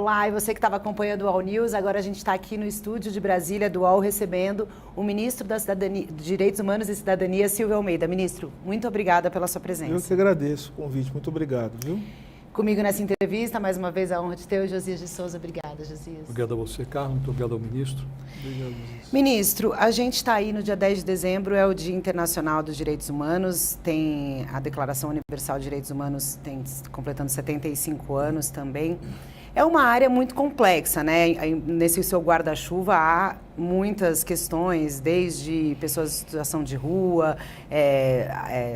Olá, e você que estava acompanhando o UOL News, agora a gente está aqui no estúdio de Brasília do UOL recebendo o ministro da Cidadania, Direitos Humanos e Cidadania, Silvio Almeida. Ministro, muito obrigada pela sua presença. Eu que agradeço o convite, muito obrigado, viu? Comigo nessa entrevista, mais uma vez a honra de ter o Josias de Souza. Obrigada, Josias. Obrigado a você, Carlos. Muito obrigado ao ministro. Obrigado, Josias. Ministro, a gente está aí no dia 10 de dezembro, é o Dia Internacional dos Direitos Humanos, tem a Declaração Universal de Direitos Humanos, tem completando 75 anos também. É uma área muito complexa, né? Nesse seu guarda-chuva há muitas questões, desde pessoas em situação de rua,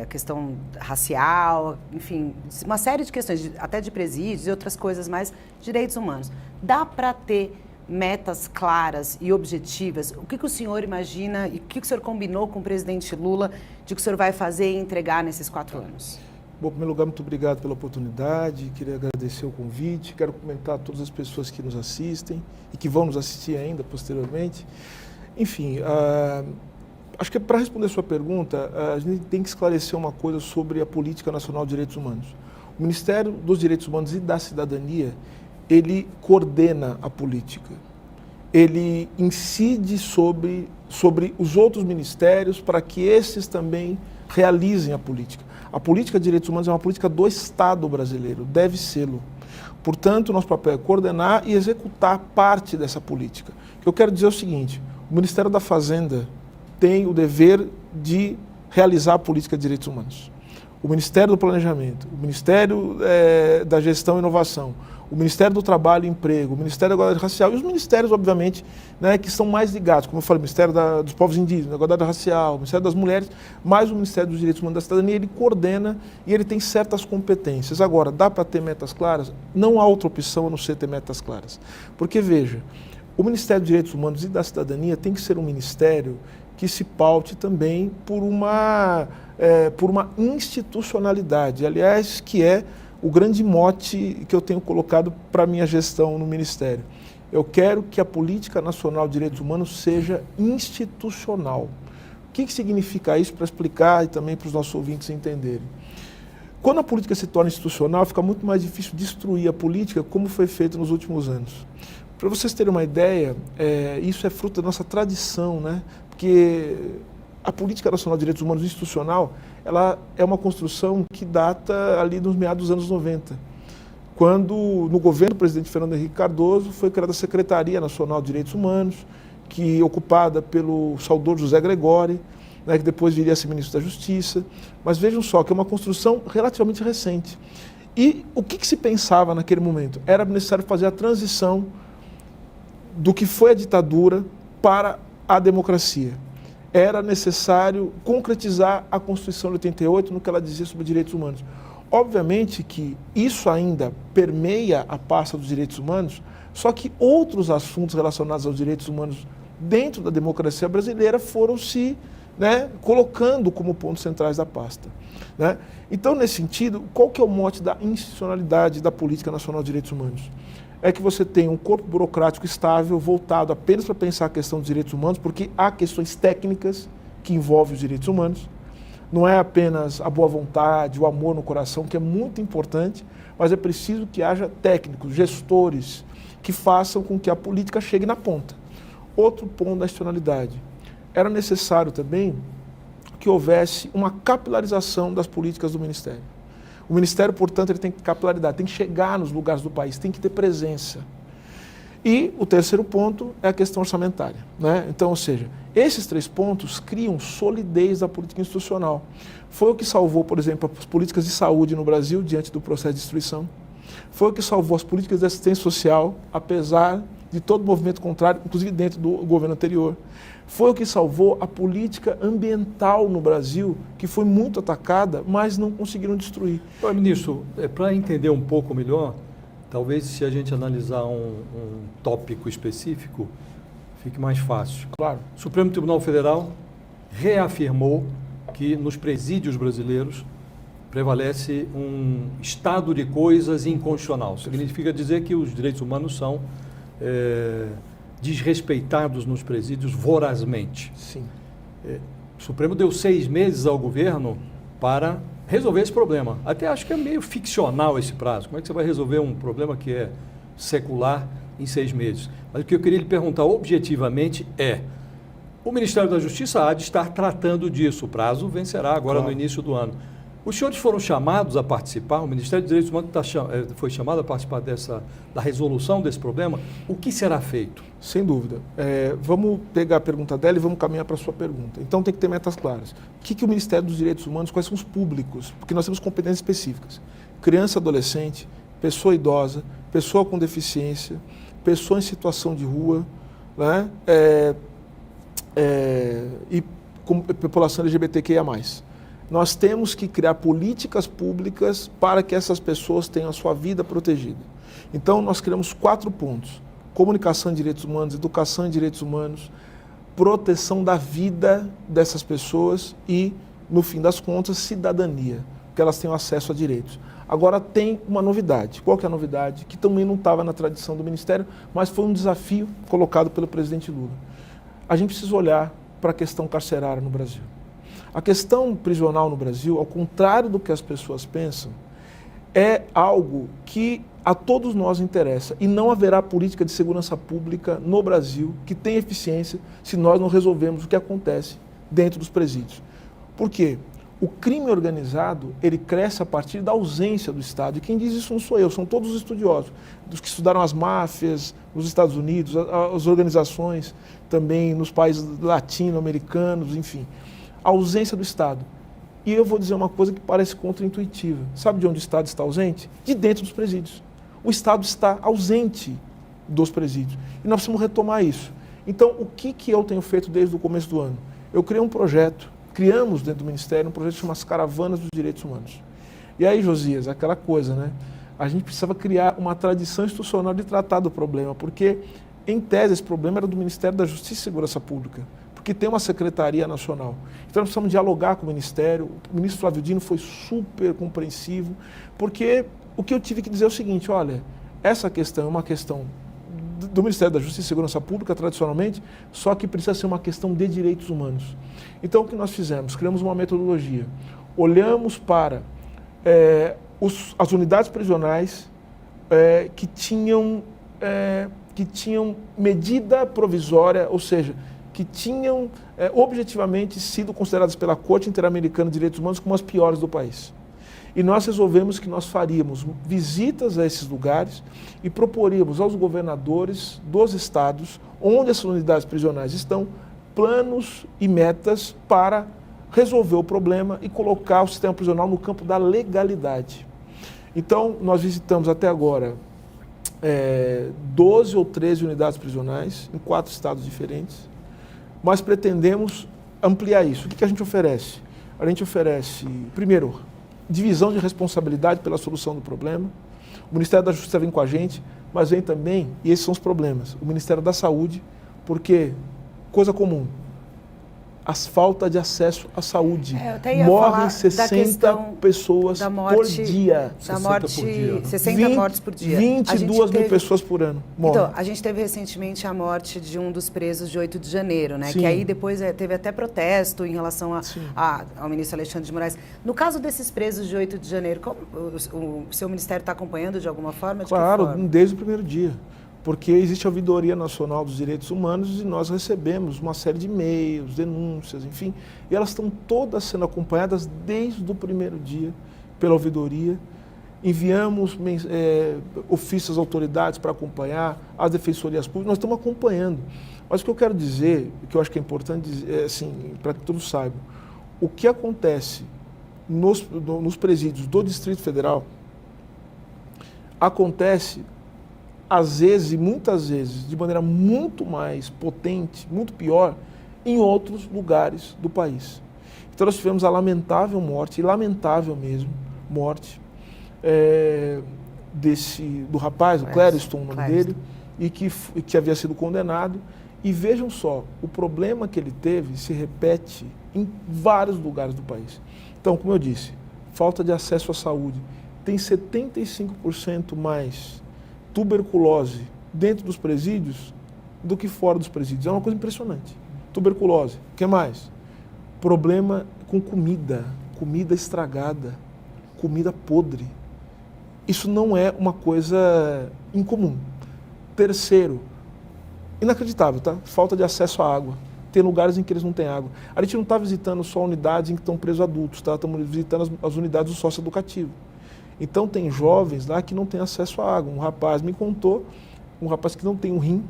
questão racial, enfim, uma série de questões, até de presídios e outras coisas mais, direitos humanos. Dá para ter metas claras e objetivas? O que o senhor imagina e o que o senhor combinou com o presidente Lula de que o senhor vai fazer e entregar nesses 4 anos? Bom, em primeiro lugar, muito obrigado pela oportunidade, queria agradecer o convite, quero cumprimentar todas as pessoas que nos assistem e que vão nos assistir ainda posteriormente. Enfim, acho que para responder a sua pergunta, a gente tem que esclarecer uma coisa sobre a Política Nacional de Direitos Humanos. O Ministério dos Direitos Humanos e da Cidadania, ele coordena a política, ele incide sobre os outros ministérios para que esses também realizem a política. A política de direitos humanos é uma política do Estado brasileiro, deve sê-lo. Portanto, nosso papel é coordenar e executar parte dessa política. O que eu quero dizer é o seguinte: o Ministério da Fazenda tem o dever de realizar a política de direitos humanos. O Ministério do Planejamento, o Ministério da Gestão e Inovação, o Ministério do Trabalho e Emprego, o Ministério da Igualdade Racial e os ministérios, obviamente, né, que estão mais ligados, como eu falei, o Ministério dos Povos Indígenas, da Igualdade Racial, o Ministério das Mulheres, mais o Ministério dos Direitos Humanos e da Cidadania, ele coordena e ele tem certas competências. Agora, dá para ter metas claras? Não há outra opção a não ser ter metas claras. Porque, veja, o Ministério dos Direitos Humanos e da Cidadania tem que ser um ministério que se paute também por uma institucionalidade, aliás, que é o grande mote que eu tenho colocado para a minha gestão no Ministério. Eu quero que a Política Nacional de Direitos Humanos seja institucional. O que significa isso, para explicar e também para os nossos ouvintes entenderem? Quando a política se torna institucional, fica muito mais difícil destruir a política, como foi feito nos últimos anos. Para vocês terem uma ideia, isso é fruto da nossa tradição, né? Porque a Política Nacional de Direitos Humanos institucional, ela é uma construção que data ali nos meados dos anos 90, quando no governo do presidente Fernando Henrique Cardoso foi criada a Secretaria Nacional de Direitos Humanos, que ocupada pelo saudoso José Gregori, né, que depois viria a ser ministro da Justiça. Mas vejam só, que é uma construção relativamente recente. E o que se pensava naquele momento? Era necessário fazer a transição do que foi a ditadura para a democracia. Era necessário concretizar a Constituição de 88 no que ela dizia sobre direitos humanos. Obviamente que isso ainda permeia a pasta dos direitos humanos, só que outros assuntos relacionados aos direitos humanos dentro da democracia brasileira foram se colocando como pontos centrais da pasta. Né? Então, nesse sentido, qual que é o mote da institucionalidade da Política Nacional de Direitos Humanos? É que você tem um corpo burocrático estável, voltado apenas para pensar a questão dos direitos humanos, porque há questões técnicas que envolvem os direitos humanos. Não é apenas a boa vontade, o amor no coração, que é muito importante, mas é preciso que haja técnicos, gestores, que façam com que a política chegue na ponta. Outro ponto da institucionalidade. Era necessário também que houvesse uma capilarização das políticas do Ministério. O Ministério, portanto, ele tem capilaridade, tem que chegar nos lugares do país, tem que ter presença. E o terceiro ponto é a questão orçamentária. Né? Então, ou seja, esses 3 pontos criam solidez da política institucional. Foi o que salvou, por exemplo, as políticas de saúde no Brasil diante do processo de destruição. Foi o que salvou as políticas de assistência social, apesar de todo movimento contrário, inclusive dentro do governo anterior. Foi o que salvou a política ambiental no Brasil, que foi muito atacada, mas não conseguiram destruir. Ministro, para entender um pouco melhor, talvez se a gente analisar um tópico específico, fique mais fácil. Claro. O Supremo Tribunal Federal reafirmou que nos presídios brasileiros prevalece um estado de coisas inconstitucional. Significa dizer que os direitos humanos são desrespeitados nos presídios vorazmente. Sim. O Supremo deu 6 meses ao governo para resolver esse problema. Até acho que é meio ficcional esse prazo. Como é que você vai resolver um problema que é secular em 6 meses. Mas o que eu queria lhe perguntar objetivamente é, o Ministério da Justiça há de estar tratando disso, o prazo vencerá agora no início do ano. Os senhores foram chamados a participar, o Ministério dos Direitos Humanos foi chamado a participar da resolução desse problema. O que será feito? Sem dúvida. Vamos pegar a pergunta dela e vamos caminhar para a sua pergunta. Então tem que ter metas claras. O que o Ministério dos Direitos Humanos, quais são os públicos? Porque nós temos competências específicas. Criança, adolescente, pessoa idosa, pessoa com deficiência, pessoa em situação de rua, né? E com população LGBTQIA+. Nós temos que criar políticas públicas para que essas pessoas tenham a sua vida protegida. Então, nós criamos 4 pontos: comunicação em direitos humanos, educação em direitos humanos, proteção da vida dessas pessoas e, no fim das contas, cidadania, que elas tenham acesso a direitos. Agora, tem uma novidade. Qual que é a novidade? Que também não estava na tradição do Ministério, mas foi um desafio colocado pelo presidente Lula. A gente precisa olhar para a questão carcerária no Brasil. A questão prisional no Brasil, ao contrário do que as pessoas pensam, é algo que a todos nós interessa e não haverá política de segurança pública no Brasil que tenha eficiência se nós não resolvermos o que acontece dentro dos presídios. Por quê? O crime organizado, ele cresce a partir da ausência do Estado. E quem diz isso não sou eu, são todos os estudiosos, dos que estudaram as máfias nos Estados Unidos, as organizações também nos países latino-americanos, enfim. A ausência do Estado. E eu vou dizer uma coisa que parece contraintuitiva. Sabe de onde o Estado está ausente? De dentro dos presídios. O Estado está ausente dos presídios. E nós precisamos retomar isso. Então, o que eu tenho feito desde o começo do ano? Eu criei um projeto, criamos dentro do Ministério um projeto que chama as Caravanas dos Direitos Humanos. E aí, Josias, aquela coisa, né? A gente precisava criar uma tradição institucional de tratar do problema, porque, em tese, esse problema era do Ministério da Justiça e Segurança Pública, porque tem uma Secretaria Nacional. Então nós precisamos dialogar com o Ministério. O ministro Flávio Dino foi super compreensivo, porque o que eu tive que dizer é o seguinte: olha, essa questão é uma questão do Ministério da Justiça e Segurança Pública, tradicionalmente, só que precisa ser uma questão de direitos humanos. Então o que nós fizemos? Criamos uma metodologia. Olhamos para as unidades prisionais que tinham medida provisória, ou seja, que tinham objetivamente sido consideradas pela Corte Interamericana de Direitos Humanos como as piores do país. E nós resolvemos que nós faríamos visitas a esses lugares e proporíamos aos governadores dos estados, onde essas unidades prisionais estão, planos e metas para resolver o problema e colocar o sistema prisional no campo da legalidade. Então, nós visitamos até agora 12 ou 13 unidades prisionais em 4 estados diferentes. Mas pretendemos ampliar isso. O que a gente oferece? A gente oferece, primeiro, divisão de responsabilidade pela solução do problema. O Ministério da Justiça vem com a gente, mas vem também, e esses são os problemas, o Ministério da Saúde, porque, coisa comum, a falta de acesso à saúde. Morrem 60 pessoas por dia. 60 mortes por dia. 22 mil pessoas por ano morrem. Então, a gente teve recentemente a morte de um dos presos de 8 de janeiro, né? Sim. Que aí depois teve até protesto em relação ao ministro Alexandre de Moraes. No caso desses presos de 8 de janeiro, o seu ministério está acompanhando de alguma forma? Claro, desde o primeiro dia. Porque existe a Ouvidoria Nacional dos Direitos Humanos e nós recebemos uma série de e-mails, denúncias, enfim, e elas estão todas sendo acompanhadas desde o primeiro dia pela Ouvidoria. Enviamos ofícios às autoridades para acompanhar, às defensorias públicas, nós estamos acompanhando. Mas o que eu quero dizer, o que eu acho que é importante dizer, assim, para que todos saibam, o que acontece nos presídios do Distrito Federal acontece às vezes, e muitas vezes, de maneira muito mais potente, muito pior, em outros lugares do país. Então nós tivemos a lamentável morte, e lamentável mesmo, morte do rapaz, o Clériston, o nome dele, e que havia sido condenado. E vejam só, o problema que ele teve se repete em vários lugares do país. Então, como eu disse, falta de acesso à saúde. Tem 75% mais tuberculose dentro dos presídios do que fora dos presídios. É uma coisa impressionante. Tuberculose. O que mais? Problema com comida estragada, comida podre. Isso não é uma coisa incomum. Terceiro, inacreditável, tá? Falta de acesso à água. Tem lugares em que eles não têm água. A gente não está visitando só unidades em que estão presos adultos, tá? Estamos visitando as unidades do socioeducativo. Então tem jovens lá que não têm acesso à água. Um rapaz me contou, um rapaz que não tem um rim,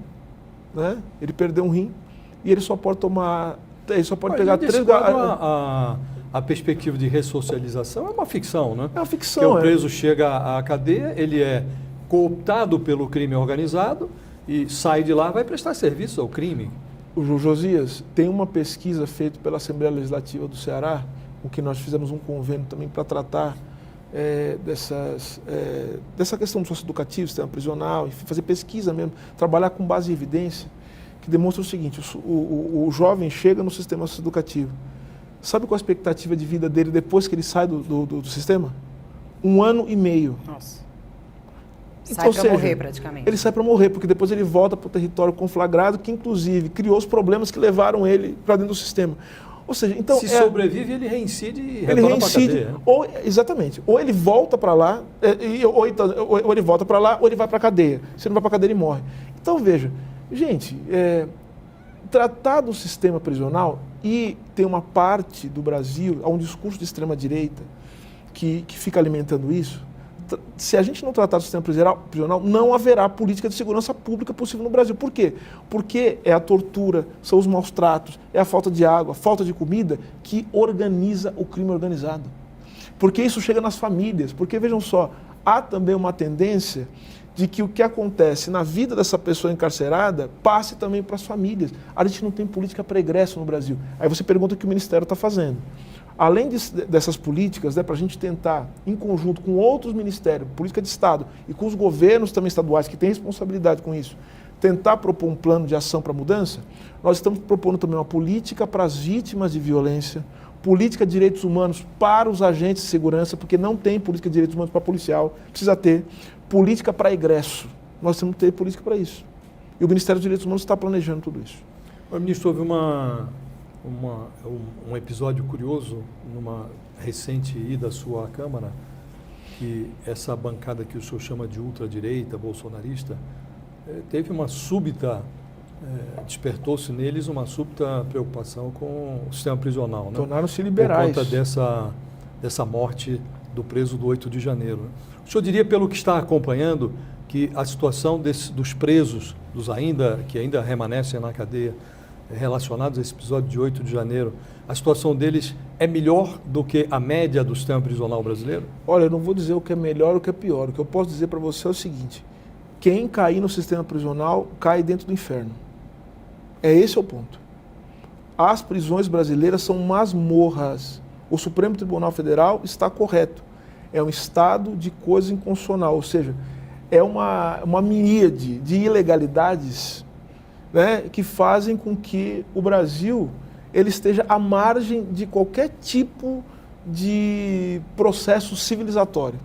né? Ele perdeu um rim e ele só pode tomar, ele só pode pegar 3 a perspectiva de ressocialização é uma ficção, né? É uma ficção. Porque o preso chega à cadeia, ele é cooptado pelo crime organizado e sai de lá e vai prestar serviço ao crime. O Josias, tem uma pesquisa feita pela Assembleia Legislativa do Ceará, com que nós fizemos um convênio também para tratar dessa questão do socioeducativo, sistema prisional, enfim, fazer pesquisa mesmo, trabalhar com base em evidência, que demonstra o seguinte: o jovem chega no sistema socioeducativo. Sabe qual a expectativa de vida dele depois que ele sai do sistema? 1 ano e meio. Nossa. Então, Sai para morrer, praticamente. Ele sai para morrer, porque depois ele volta para o território conflagrado, que inclusive criou os problemas que levaram ele para dentro do sistema. Ou seja, então... Se sobrevive, ele reincide e retorna para a cadeia. Exatamente. Ou ele volta para lá, ou ele volta para lá, ou ele vai para a cadeia. Se não vai para a cadeia, ele morre. Então, veja, gente, tratar do sistema prisional, e tem uma parte do Brasil, há um discurso de extrema-direita que fica alimentando isso. Se a gente não tratar do sistema prisional, não haverá política de segurança pública possível no Brasil. Por quê? Porque é a tortura, são os maus tratos, é a falta de água, a falta de comida que organiza o crime organizado. Porque isso chega nas famílias. Porque, vejam só, há também uma tendência de que o que acontece na vida dessa pessoa encarcerada passe também para as famílias. A gente não tem política para egresso no Brasil. Aí você pergunta o que o Ministério está fazendo. Além dessas políticas, para a gente tentar, em conjunto com outros ministérios, política de Estado, e com os governos também estaduais, que têm responsabilidade com isso, tentar propor um plano de ação para a mudança, nós estamos propondo também uma política para as vítimas de violência, política de direitos humanos para os agentes de segurança, porque não tem política de direitos humanos para policial, precisa ter, política para egresso. Nós temos que ter política para isso. E o Ministério dos Direitos Humanos está planejando tudo isso. Ministro, houve um episódio curioso numa recente ida à sua Câmara, que essa bancada que o senhor chama de ultradireita, bolsonarista, teve uma súbita, despertou-se neles uma súbita preocupação com o sistema prisional, né? Tornaram-se liberais. Por conta dessa morte do preso do 8 de janeiro. Né? O senhor diria, pelo que está acompanhando, que a situação dos presos, que ainda remanescem na cadeia, relacionados a esse episódio de 8 de janeiro, a situação deles é melhor do que a média do sistema prisional brasileiro? Olha, eu não vou dizer o que é melhor ou o que é pior. O que eu posso dizer para você é o seguinte: quem cair no sistema prisional cai dentro do inferno. Esse é o ponto. As prisões brasileiras são masmorras. O Supremo Tribunal Federal está correto. É um estado de coisa inconstitucional, ou seja, é uma miríade de ilegalidades, né, que fazem com que o Brasil ele esteja à margem de qualquer tipo de processo civilizatório.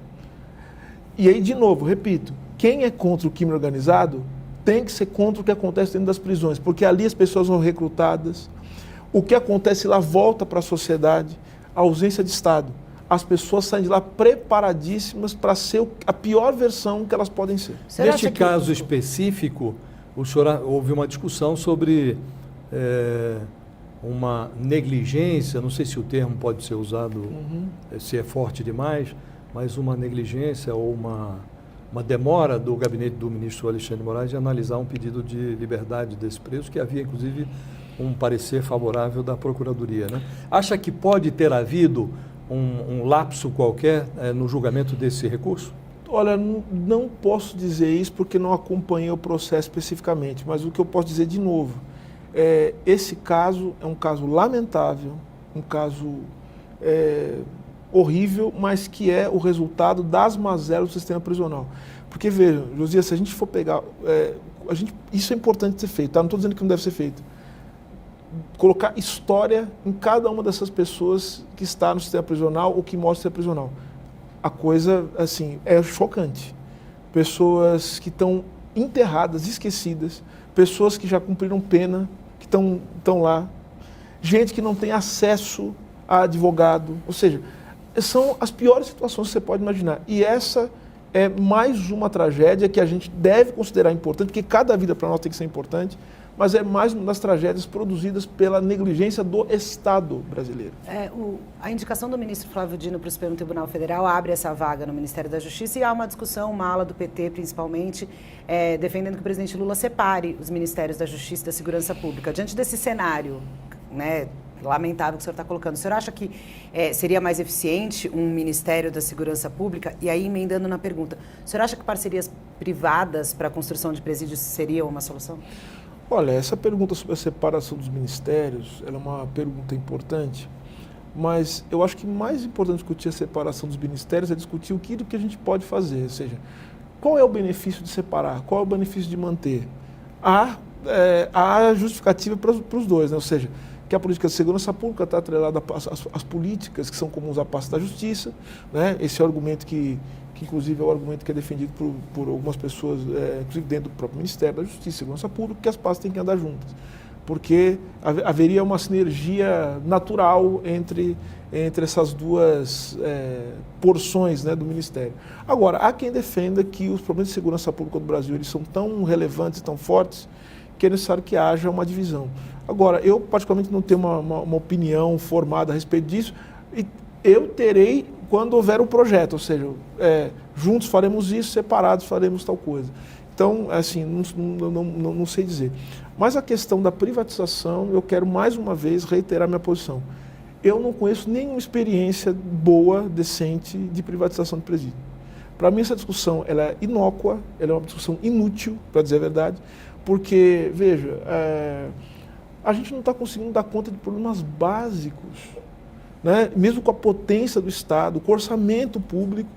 E aí, de novo, repito, quem é contra o crime organizado tem que ser contra o que acontece dentro das prisões, porque ali as pessoas são recrutadas, o que acontece lá volta para a sociedade, a ausência de Estado. As pessoas saem de lá preparadíssimas para ser a pior versão que elas podem ser. Neste caso específico, o senhor houve uma discussão sobre uma negligência, não sei se o termo pode ser usado, se é forte demais, mas uma negligência ou uma demora do gabinete do ministro Alexandre de Moraes de analisar um pedido de liberdade desse preso, que havia, inclusive, um parecer favorável da Procuradoria, né? Acha que pode ter havido um lapso qualquer no julgamento desse recurso? Olha, não posso dizer isso porque não acompanhei o processo especificamente, mas o que eu posso dizer de novo, esse caso é um caso lamentável, um caso horrível, mas que é o resultado das mazelas do sistema prisional. Porque, veja, Josias, se a gente for pegar, isso é importante ser feito, tá? Não estou dizendo que não deve ser feito. Colocar história em cada uma dessas pessoas que está no sistema prisional ou que mostra o sistema prisional. A coisa, assim, é chocante. Pessoas que estão enterradas, esquecidas, pessoas que já cumpriram pena, que estão lá, gente que não tem acesso a advogado, ou seja, são as piores situações que você pode imaginar. E essa é mais uma tragédia que a gente deve considerar importante, porque cada vida para nós tem que ser importante, mas é mais uma das tragédias produzidas pela negligência do Estado brasileiro. A indicação do ministro Flávio Dino para o Supremo Tribunal Federal abre essa vaga no Ministério da Justiça e há uma discussão, uma ala do PT principalmente, defendendo que o presidente Lula separe os ministérios da Justiça e da Segurança Pública. Diante desse cenário, né, lamentável que o senhor está colocando, o senhor acha que seria mais eficiente um Ministério da Segurança Pública? E aí, emendando na pergunta, o senhor acha que parcerias privadas para a construção de presídios seria uma solução? Olha, essa pergunta sobre a separação dos ministérios, ela é uma pergunta importante, mas eu acho que mais importante discutir a separação dos ministérios é discutir o que a gente pode fazer, ou seja, qual é o benefício de separar, qual é o benefício de manter. Há justificativa para os dois, né? Ou seja, que a política de segurança pública está atrelada às políticas que são comuns à pasta da justiça, né? Esse é o argumento que inclusive é o argumento que é defendido por algumas pessoas, inclusive dentro do próprio Ministério da Justiça e Segurança Pública, que as pastas têm que andar juntas, porque haveria uma sinergia natural entre essas duas porções, né, do Ministério. Agora, há quem defenda que os problemas de segurança pública do Brasil eles são tão relevantes e tão fortes que é necessário que haja uma divisão. Agora, eu particularmente não tenho uma opinião formada a respeito disso, e eu terei quando houver o projeto, ou seja, juntos faremos isso, separados faremos tal coisa. Então, assim, não sei dizer. Mas a questão da privatização, eu quero mais uma vez reiterar minha posição. Eu não conheço nenhuma experiência boa, decente, de privatização de presídio. Para mim, essa discussão ela é inócua, ela é uma discussão inútil, para dizer a verdade, porque, veja, a gente não está conseguindo dar conta de problemas básicos, né? Mesmo com a potência do Estado, com o orçamento público,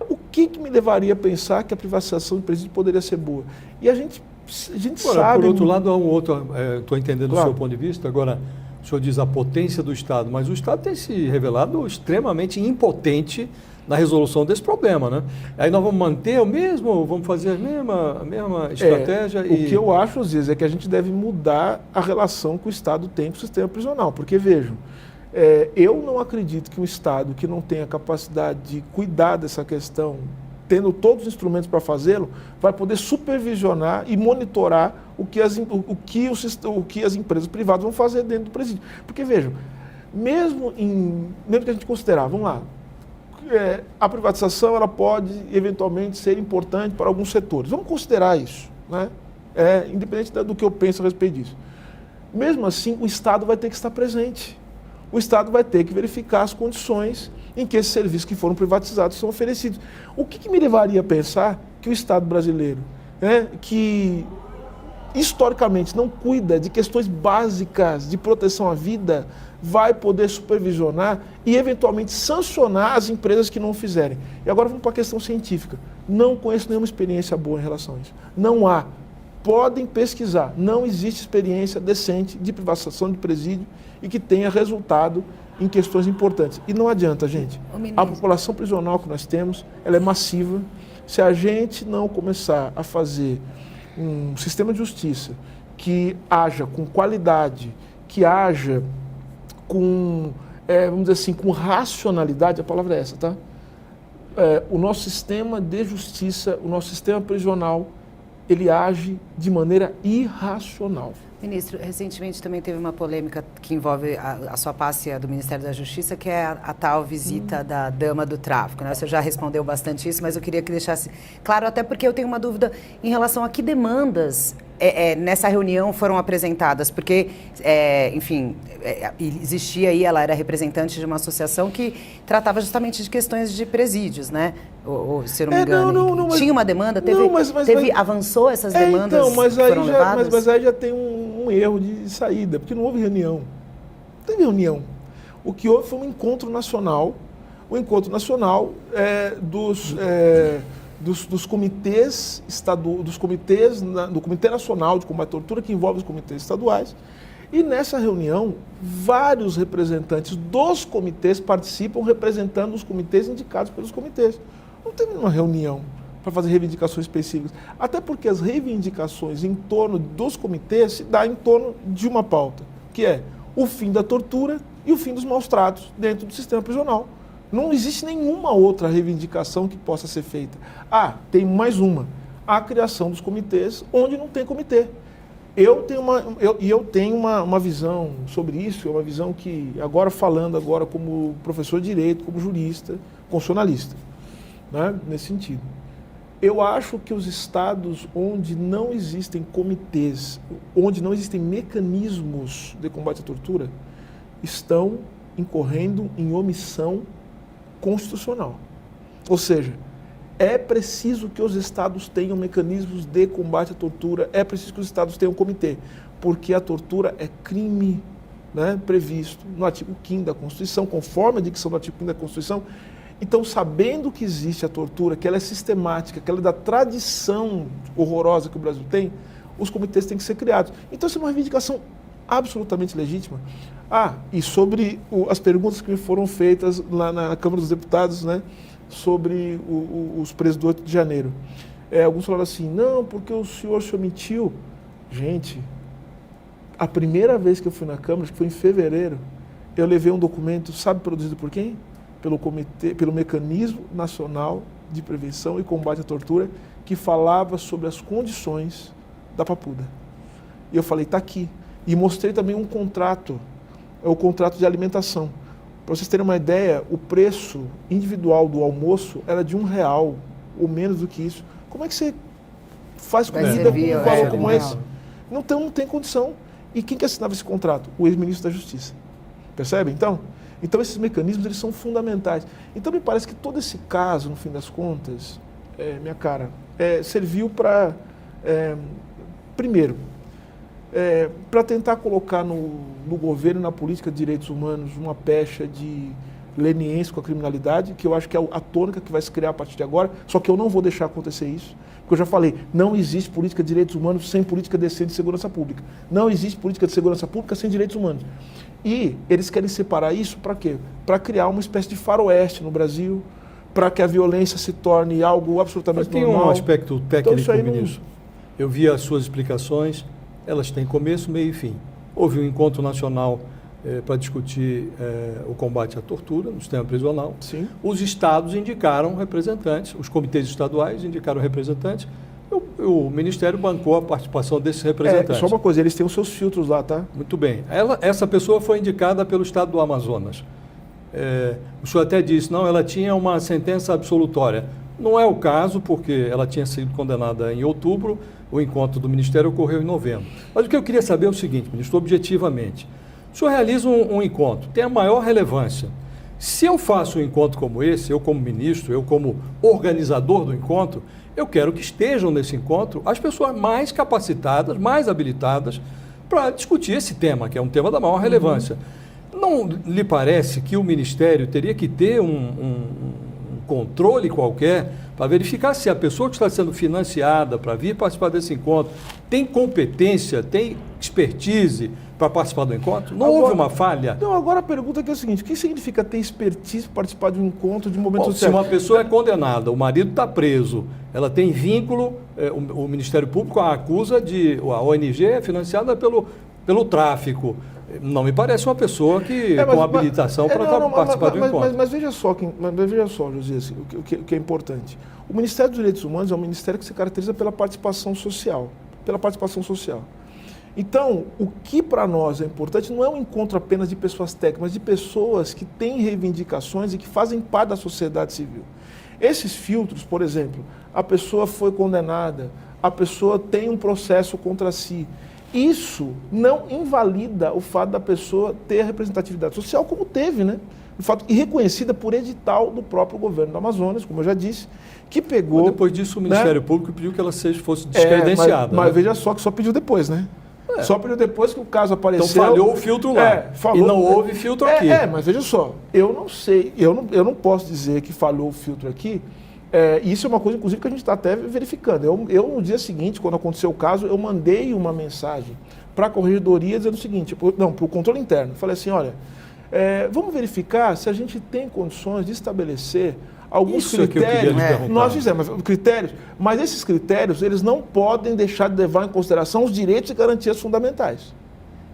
o que me levaria a pensar que a privatização de presídio poderia ser boa? E a gente sabe... Por outro lado, há um outro, estou entendendo claro. O seu ponto de vista, agora o senhor diz a potência do Estado, mas o Estado tem se revelado extremamente impotente na resolução desse problema, né? Aí nós vamos manter o mesmo, vamos fazer a mesma estratégia. O que eu acho, às vezes, é que a gente deve mudar a relação que o Estado tem com o sistema prisional, porque, vejam, eu não acredito que um Estado que não tenha capacidade de cuidar dessa questão, tendo todos os instrumentos para fazê-lo, vai poder supervisionar e monitorar o que as empresas privadas vão fazer dentro do presídio. Porque, vejam, mesmo que a gente considerar, vamos lá, a privatização ela pode eventualmente ser importante para alguns setores. Vamos considerar isso, né? Independente do que eu penso a respeito disso. Mesmo assim, o Estado vai ter que estar presente. O Estado vai ter que verificar as condições em que esses serviços que foram privatizados são oferecidos. O que me levaria a pensar que o Estado brasileiro, né, que historicamente não cuida de questões básicas de proteção à vida, vai poder supervisionar e eventualmente sancionar as empresas que não o fizerem. E agora vamos para a questão científica. Não conheço nenhuma experiência boa em relação a isso. Não há. Podem pesquisar. Não existe experiência decente de privatização de presídio e que tenha resultado em questões importantes. E não adianta, gente. A população prisional que nós temos, ela é massiva. Se a gente não começar a fazer um sistema de justiça que haja com qualidade, que haja com, vamos dizer assim, com racionalidade, a palavra é essa, tá? O nosso sistema de justiça, o nosso sistema prisional, ele age de maneira irracional. Ministro, recentemente também teve uma polêmica que envolve a sua pasta do Ministério da Justiça, que é a tal visita da dama do tráfico, né? Você já respondeu bastante isso, mas eu queria que deixasse claro, até porque eu tenho uma dúvida em relação a que demandas nessa reunião foram apresentadas, porque, enfim, existia aí, ela era representante de uma associação que tratava justamente de questões de presídios, né? Ou se eu não me engano. Tinha uma demanda? Avançou essas demandas que foram levadas? Mas aí já tem um erro de saída, porque não houve reunião. Não teve reunião. O que houve foi um encontro nacional, dos comitês do Comitê Nacional de Combate à Tortura, que envolve os comitês estaduais, e nessa reunião, vários representantes dos comitês participam representando os comitês indicados pelos comitês. Não teve uma reunião para fazer reivindicações específicas, até porque as reivindicações em torno dos comitês se dá em torno de uma pauta, que é o fim da tortura e o fim dos maus tratos dentro do sistema prisional, Não existe nenhuma outra reivindicação que possa ser feita. Ah, tem mais uma. A criação dos comitês onde não tem comitê. Eu tenho uma visão sobre isso, é uma visão que, falando como professor de direito, como jurista, constitucionalista, né, nesse sentido. Eu acho que os estados onde não existem comitês, onde não existem mecanismos de combate à tortura, estão incorrendo em omissão constitucional. Ou seja, é preciso que os estados tenham mecanismos de combate à tortura, é preciso que os estados tenham comitê, porque a tortura é crime, né, previsto no artigo 5º da Constituição, conforme a dicção do artigo 5º da Constituição. Então, sabendo que existe a tortura, que ela é sistemática, que ela é da tradição horrorosa que o Brasil tem, os comitês têm que ser criados. Então, isso é uma reivindicação absolutamente legítima. Ah, e sobre as perguntas que me foram feitas lá na Câmara dos Deputados, né, sobre os presos do 8 de janeiro. Alguns falaram assim, não, porque o senhor se omitiu. Gente, a primeira vez que eu fui na Câmara, que foi em fevereiro, eu levei um documento, sabe produzido por quem? Pelo Mecanismo Nacional de Prevenção e Combate à Tortura, que falava sobre as condições da papuda. E eu falei, está aqui. E mostrei também um contrato, é o contrato de alimentação. Para vocês terem uma ideia, o preço individual do almoço era de R$1, ou menos do que isso. Como é que você faz comida com um valor como esse? Não tem condição. E quem que assinava esse contrato? O ex-ministro da Justiça. Percebe? Então esses mecanismos eles são fundamentais. Então me parece que todo esse caso, no fim das contas, serviu para, primeiro, para tentar colocar no governo e na política de direitos humanos uma pecha de leniência com a criminalidade, que eu acho que é a tônica que vai se criar a partir de agora, só que eu não vou deixar acontecer isso, porque eu já falei, não existe política de direitos humanos sem política decente de segurança pública. Não existe política de segurança pública sem direitos humanos. E eles querem separar isso para quê? Para criar uma espécie de faroeste no Brasil, para que a violência se torne algo absolutamente normal. Mas tem um aspecto técnico, então, ministro. Eu vi as suas explicações, elas têm começo, meio e fim. Houve um encontro nacional para discutir o combate à tortura no sistema prisional. Sim. Os estados indicaram representantes, os comitês estaduais indicaram representantes. O Ministério bancou a participação desses representantes. Só uma coisa, eles têm os seus filtros lá, tá? Muito bem. Essa pessoa foi indicada pelo estado do Amazonas. O senhor até disse, não, ela tinha uma sentença absolutória. Não é o caso, porque ela tinha sido condenada em outubro, o encontro do Ministério ocorreu em novembro. Mas o que eu queria saber é o seguinte, ministro, objetivamente. O senhor realiza um encontro, tem a maior relevância. Se eu faço um encontro como esse, eu como ministro, eu como organizador do encontro, eu quero que estejam nesse encontro as pessoas mais capacitadas, mais habilitadas para discutir esse tema, que é um tema da maior relevância. Não lhe parece que o Ministério teria que ter um controle qualquer para verificar se a pessoa que está sendo financiada para vir participar desse encontro tem competência, tem expertise para participar do encontro? Não houve uma falha? Não, agora a pergunta é o seguinte, o que significa ter expertise para participar de um encontro de um momento social? Se uma pessoa é condenada, o marido está preso, ela tem vínculo, o Ministério Público a acusa a ONG é financiada pelo tráfico. Não me parece uma pessoa com habilitação para participar do encontro. Mas veja só, Josias, o que é importante. O Ministério dos Direitos Humanos é um ministério que se caracteriza pela participação social. Então, o que para nós é importante não é um encontro apenas de pessoas técnicas, mas de pessoas que têm reivindicações e que fazem parte da sociedade civil. Esses filtros, por exemplo, a pessoa foi condenada, a pessoa tem um processo contra si. Isso não invalida o fato da pessoa ter a representatividade social como teve, né? O fato, e reconhecida por edital do próprio governo do Amazonas, como eu já disse, que pegou... Mas depois disso o Ministério Público pediu que ela fosse descredenciada. Mas veja só que só pediu depois, né? Só pediu depois que o caso apareceu... Então falhou o filtro lá. E não houve filtro aqui. Mas veja só, eu não sei, eu não posso dizer que falhou o filtro aqui. Isso é uma coisa, inclusive, que a gente está até verificando. Eu, no dia seguinte, quando aconteceu o caso, eu mandei uma mensagem para a corregedoria dizendo o seguinte, para o controle interno. Falei assim, olha, vamos verificar se a gente tem condições de estabelecer alguns critérios. Nós fizemos critérios, mas esses critérios eles não podem deixar de levar em consideração os direitos e garantias fundamentais.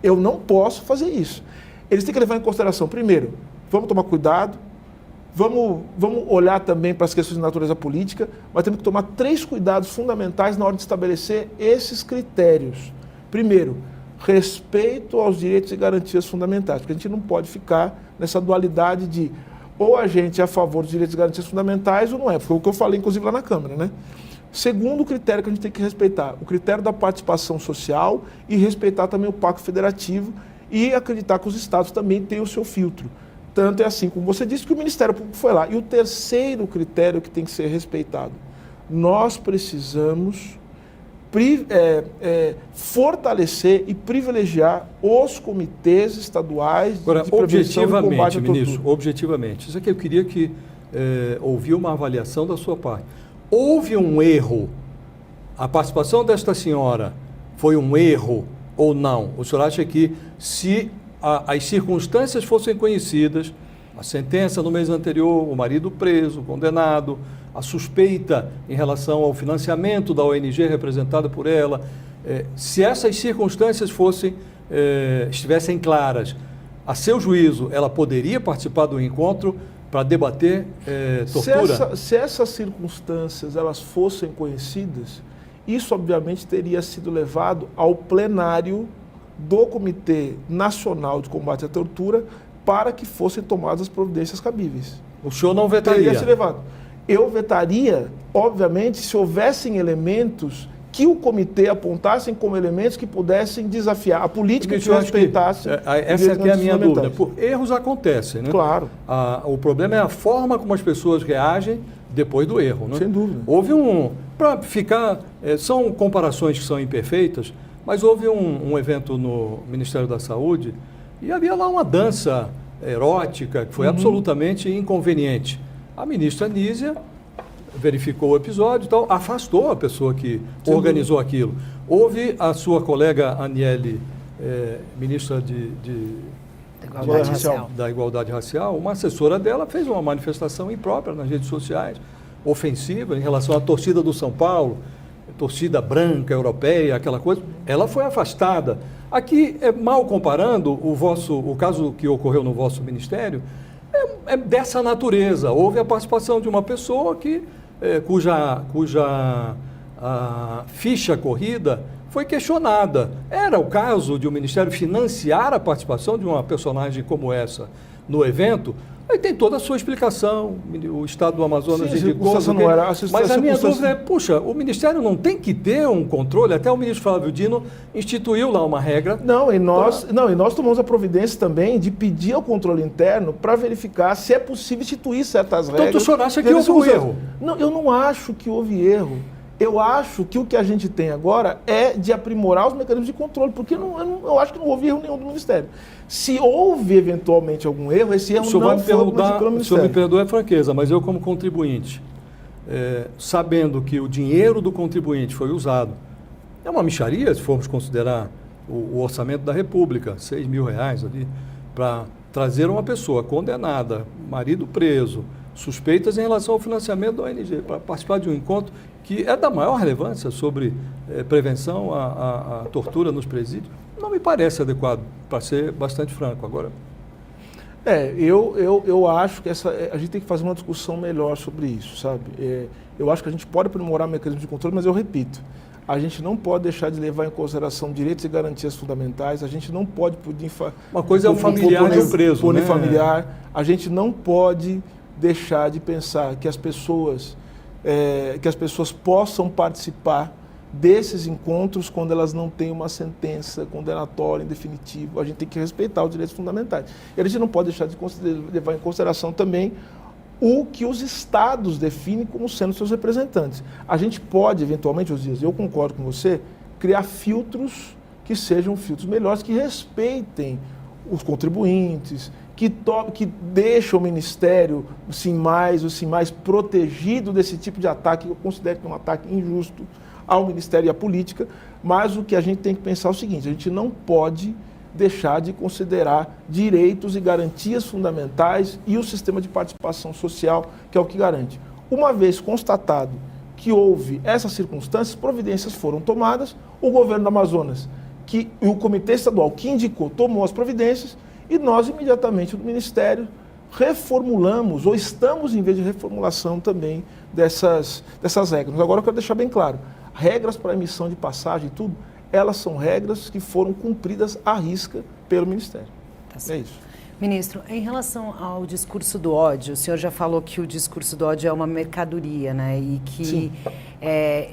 Eu não posso fazer isso. Eles têm que levar em consideração, primeiro, vamos tomar cuidado, Vamos olhar também para as questões de natureza política, mas temos que tomar 3 cuidados fundamentais na hora de estabelecer esses critérios. Primeiro, respeito aos direitos e garantias fundamentais, porque a gente não pode ficar nessa dualidade de ou a gente é a favor dos direitos e garantias fundamentais ou não é. Foi o que eu falei, inclusive, lá na Câmara, né? Segundo critério que a gente tem que respeitar, o critério da participação social e respeitar também o Pacto Federativo e acreditar que os estados também têm o seu filtro. Tanto é assim, como você disse, que o Ministério Público foi lá. E o terceiro critério que tem que ser respeitado, nós precisamos fortalecer e privilegiar os comitês estaduais Agora, de prevenção e combate à tortura. ministro, objetivamente, isso aqui eu queria que ouvir uma avaliação da sua parte. Houve um erro? A participação desta senhora foi um erro ou não? O senhor acha que se as circunstâncias fossem conhecidas, a sentença no mês anterior, o marido preso, condenado, a suspeita em relação ao financiamento da ONG representada por ela, se essas circunstâncias estivessem claras, a seu juízo, ela poderia participar do encontro para debater tortura? Se essas circunstâncias elas fossem conhecidas, isso obviamente teria sido levado ao plenário do Comitê Nacional de Combate à Tortura para que fossem tomadas as providências cabíveis. O senhor não vetaria? Teria sido levado. Eu vetaria, obviamente, se houvessem elementos que o comitê apontassem como elementos que pudessem desafiar a política que respeitasse. Essa aqui é a minha dúvida. Erros acontecem, né? Claro. O problema é a forma como as pessoas reagem depois do erro, né? Sem dúvida. Houve para ficar, são comparações que são imperfeitas, mas houve um evento no Ministério da Saúde e havia lá uma dança erótica que foi absolutamente inconveniente. A ministra Nízia verificou o episódio e tal, afastou a pessoa que organizou aquilo. Houve a sua colega Aniele, ministra da Igualdade Racial, uma assessora dela fez uma manifestação imprópria nas redes sociais, ofensiva em relação à torcida do São Paulo, torcida branca, europeia, aquela coisa. Ela foi afastada. Aqui, mal comparando, o caso que ocorreu no vosso ministério, é dessa natureza. Houve a participação de uma pessoa cuja ficha corrida foi questionada. Era o caso de o Ministério financiar a participação de uma personagem como essa no evento? Aí tem toda a sua explicação, o Estado do Amazonas indicou. Mas a minha dúvida é, puxa, o Ministério não tem que ter um controle? Até o ministro Flávio Dino instituiu lá uma regra. E nós tomamos a providência também de pedir ao controle interno para verificar se é possível instituir certas regras. Então o senhor acha que houve um erro? Não, eu não acho que houve erro. Eu acho que o que a gente tem agora é de aprimorar os mecanismos de controle, porque eu acho que não houve erro nenhum do Ministério. Se houve eventualmente algum erro, esse erro não foi cometido pelo Ministério. O senhor me perdoa a franqueza, mas eu como contribuinte, sabendo que o dinheiro do contribuinte foi usado, é uma mixaria se formos considerar o orçamento da República, R$6 mil ali, para trazer uma pessoa condenada, marido preso, suspeitas em relação ao financiamento da ONG, para participar de um encontro que é da maior relevância sobre prevenção à tortura nos presídios, não me parece adequado, para ser bastante franco agora. Eu acho que a gente tem que fazer uma discussão melhor sobre isso, sabe? Eu acho que a gente pode aprimorar mecanismos de controle, mas eu repito, a gente não pode deixar de levar em consideração direitos e garantias fundamentais, a gente não pode punir... Uma coisa é o familiar de um preso, punir familiar, a gente não pode deixar de pensar que as pessoas possam participar desses encontros quando elas não têm uma sentença condenatória em definitivo. A gente tem que respeitar os direitos fundamentais. E a gente não pode deixar de levar em consideração também o que os estados definem como sendo seus representantes. A gente pode, eventualmente, Osias, eu concordo com você, criar filtros que sejam filtros melhores, que respeitem os contribuintes, que deixam o Ministério mais protegido desse tipo de ataque, que eu considero que é um ataque injusto ao Ministério e à política, mas o que a gente tem que pensar é o seguinte, a gente não pode deixar de considerar direitos e garantias fundamentais e o sistema de participação social, que é o que garante. Uma vez constatado que houve essas circunstâncias, providências foram tomadas, o governo do Amazonas e o Comitê Estadual que indicou, tomou as providências, e nós imediatamente do Ministério reformulamos, ou estamos em vez de reformulação também dessas regras. Agora eu quero deixar bem claro, regras para emissão de passagem e tudo, elas são regras que foram cumpridas à risca pelo Ministério. Tá, é isso. Ministro, em relação ao discurso do ódio, o senhor já falou que o discurso do ódio é uma mercadoria, né? E que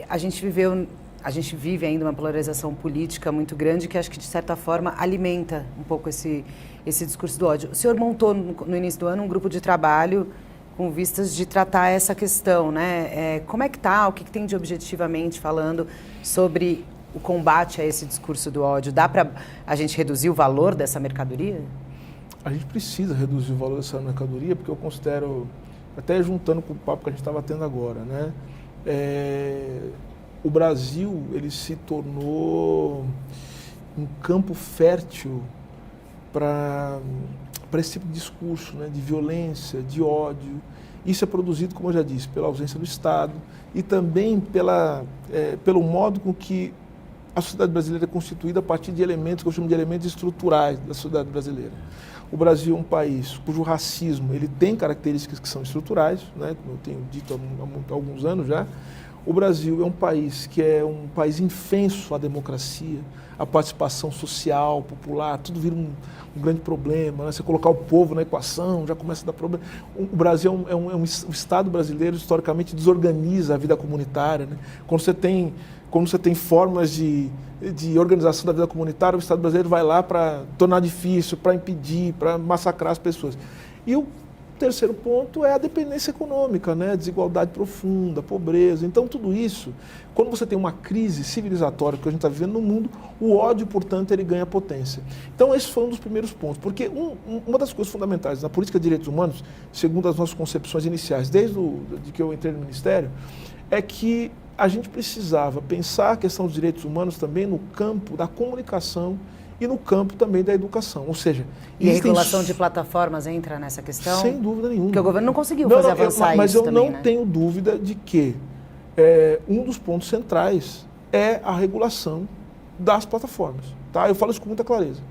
a gente vive ainda uma polarização política muito grande que acho que, de certa forma, alimenta um pouco esse discurso do ódio. O senhor montou, no início do ano, um grupo de trabalho com vistas de tratar essa questão, né? Como é que está? O que tem de objetivamente falando sobre o combate a esse discurso do ódio? Dá para a gente reduzir o valor dessa mercadoria? A gente precisa reduzir o valor dessa mercadoria, porque eu considero, até juntando com o papo que a gente estava tendo agora, né? O Brasil, ele se tornou um campo fértil para esse tipo de discurso, né? De violência, de ódio. Isso é produzido, como eu já disse, pela ausência do Estado e também pelo modo com que a sociedade brasileira é constituída a partir de elementos que eu chamo de elementos estruturais da sociedade brasileira. O Brasil é um país cujo racismo ele tem características que são estruturais, né, como eu tenho dito há alguns anos já. O Brasil é um país que é um país infenso à democracia, à participação social, popular, tudo vira um grande problema. Né? Você colocar o povo na equação já começa a dar problema. O Brasil o Estado brasileiro historicamente desorganiza a vida comunitária. Né? Quando você tem formas de organização da vida comunitária, o Estado brasileiro vai lá para tornar difícil, para impedir, para massacrar as pessoas. E o terceiro ponto é a dependência econômica, né? A desigualdade profunda, a pobreza. Então, tudo isso, quando você tem uma crise civilizatória que a gente está vivendo no mundo, o ódio, portanto, ele ganha potência. Então, esse foi um dos primeiros pontos, porque uma das coisas fundamentais na política de direitos humanos, segundo as nossas concepções iniciais, desde que eu entrei no Ministério, é que a gente precisava pensar a questão dos direitos humanos também no campo da comunicação e no campo também da educação. Ou seja, e a regulação de plataformas entra nessa questão? Sem dúvida nenhuma. Porque o governo não conseguiu fazer avançar mas isso também, Mas eu não tenho dúvida de que um dos pontos centrais é a regulação das plataformas. Tá? Eu falo isso com muita clareza.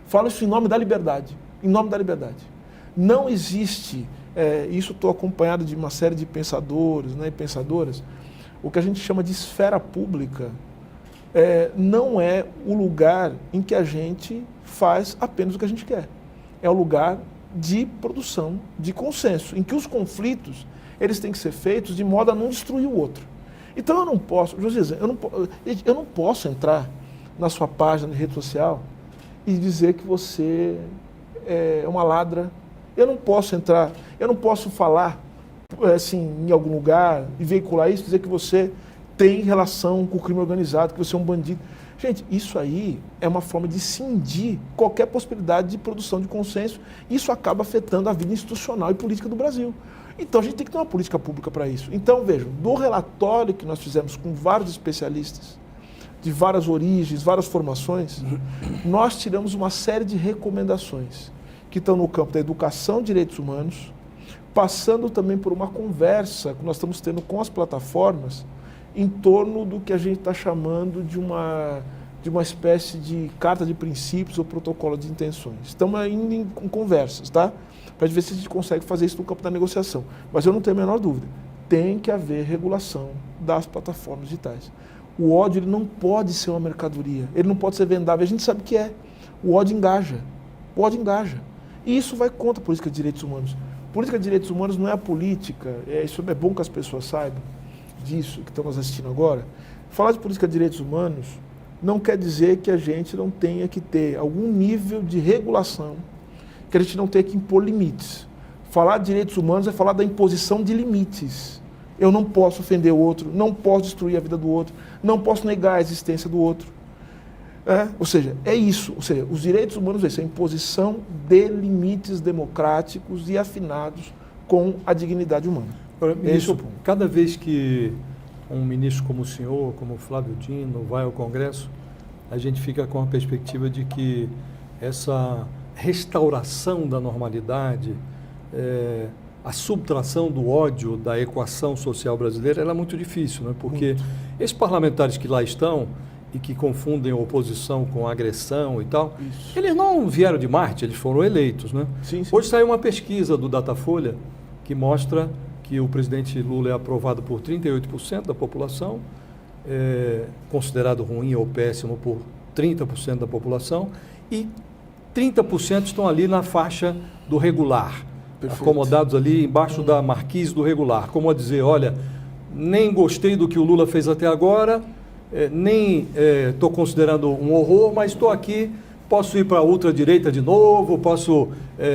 Falo isso em nome da liberdade. Em nome da liberdade. Não existe, isso estou acompanhado de uma série de pensadores, né, e pensadoras, o que a gente chama de esfera pública não é o lugar em que a gente faz apenas o que a gente quer. É o lugar de produção, de consenso, em que os conflitos eles têm que ser feitos de modo a não destruir o outro. Então eu não posso, José, eu não posso entrar na sua página de rede social e dizer que você é uma ladra. Eu não posso entrar, eu não posso falar assim, em algum lugar e veicular isso, dizer que você tem relação com o crime organizado, que você é um bandido. Gente, isso aí é uma forma de cindir qualquer possibilidade de produção de consenso. Isso acaba afetando a vida institucional e política do Brasil. Então a gente tem que ter uma política pública para isso. Então, vejam, do relatório que nós fizemos com vários especialistas, de várias origens, várias formações, nós tiramos uma série de recomendações que estão no campo da educação de direitos humanos, passando também por uma conversa que nós estamos tendo com as plataformas em torno do que a gente está chamando de uma espécie de carta de princípios ou protocolo de intenções. Estamos ainda em conversas, tá? Para ver se a gente consegue fazer isso no campo da negociação. Mas eu não tenho a menor dúvida, tem que haver regulação das plataformas digitais. O ódio ele não pode ser uma mercadoria, ele não pode ser vendável, a gente sabe o que é. O ódio engaja, E isso vai contra a política de direitos humanos. Política de direitos humanos não é a política, isso é bom que as pessoas saibam disso, que estamos assistindo agora. Falar de política de direitos humanos não quer dizer que a gente não tenha que ter algum nível de regulação, que a gente não tenha que impor limites. Falar de direitos humanos é falar da imposição de limites. Eu não posso ofender o outro, não posso destruir a vida do outro, não posso negar a existência do outro. Ou seja, é isso. Ou seja, os direitos humanos é a imposição de limites democráticos e afinados com a dignidade humana. Agora, ministro, cada vez que um ministro como o senhor, como o Flávio Dino, vai ao Congresso, a gente fica com a perspectiva de que essa restauração da normalidade, a subtração do ódio da equação social brasileira, ela é muito difícil, né? Porque esses parlamentares que lá estão, e que confundem oposição com agressão e tal, Isso. eles não vieram de Marte, eles foram eleitos, né? Sim, sim. Hoje saiu uma pesquisa do Datafolha que mostra que o presidente Lula é aprovado por 38% da população, considerado ruim ou péssimo por 30% da população, e 30% estão ali na faixa do regular, Perfeito. acomodados ali embaixo da marquise do regular, como a dizer, olha, nem gostei do que o Lula fez até agora, nem estou considerando um horror, mas estou aqui, posso ir para a ultradireita de novo,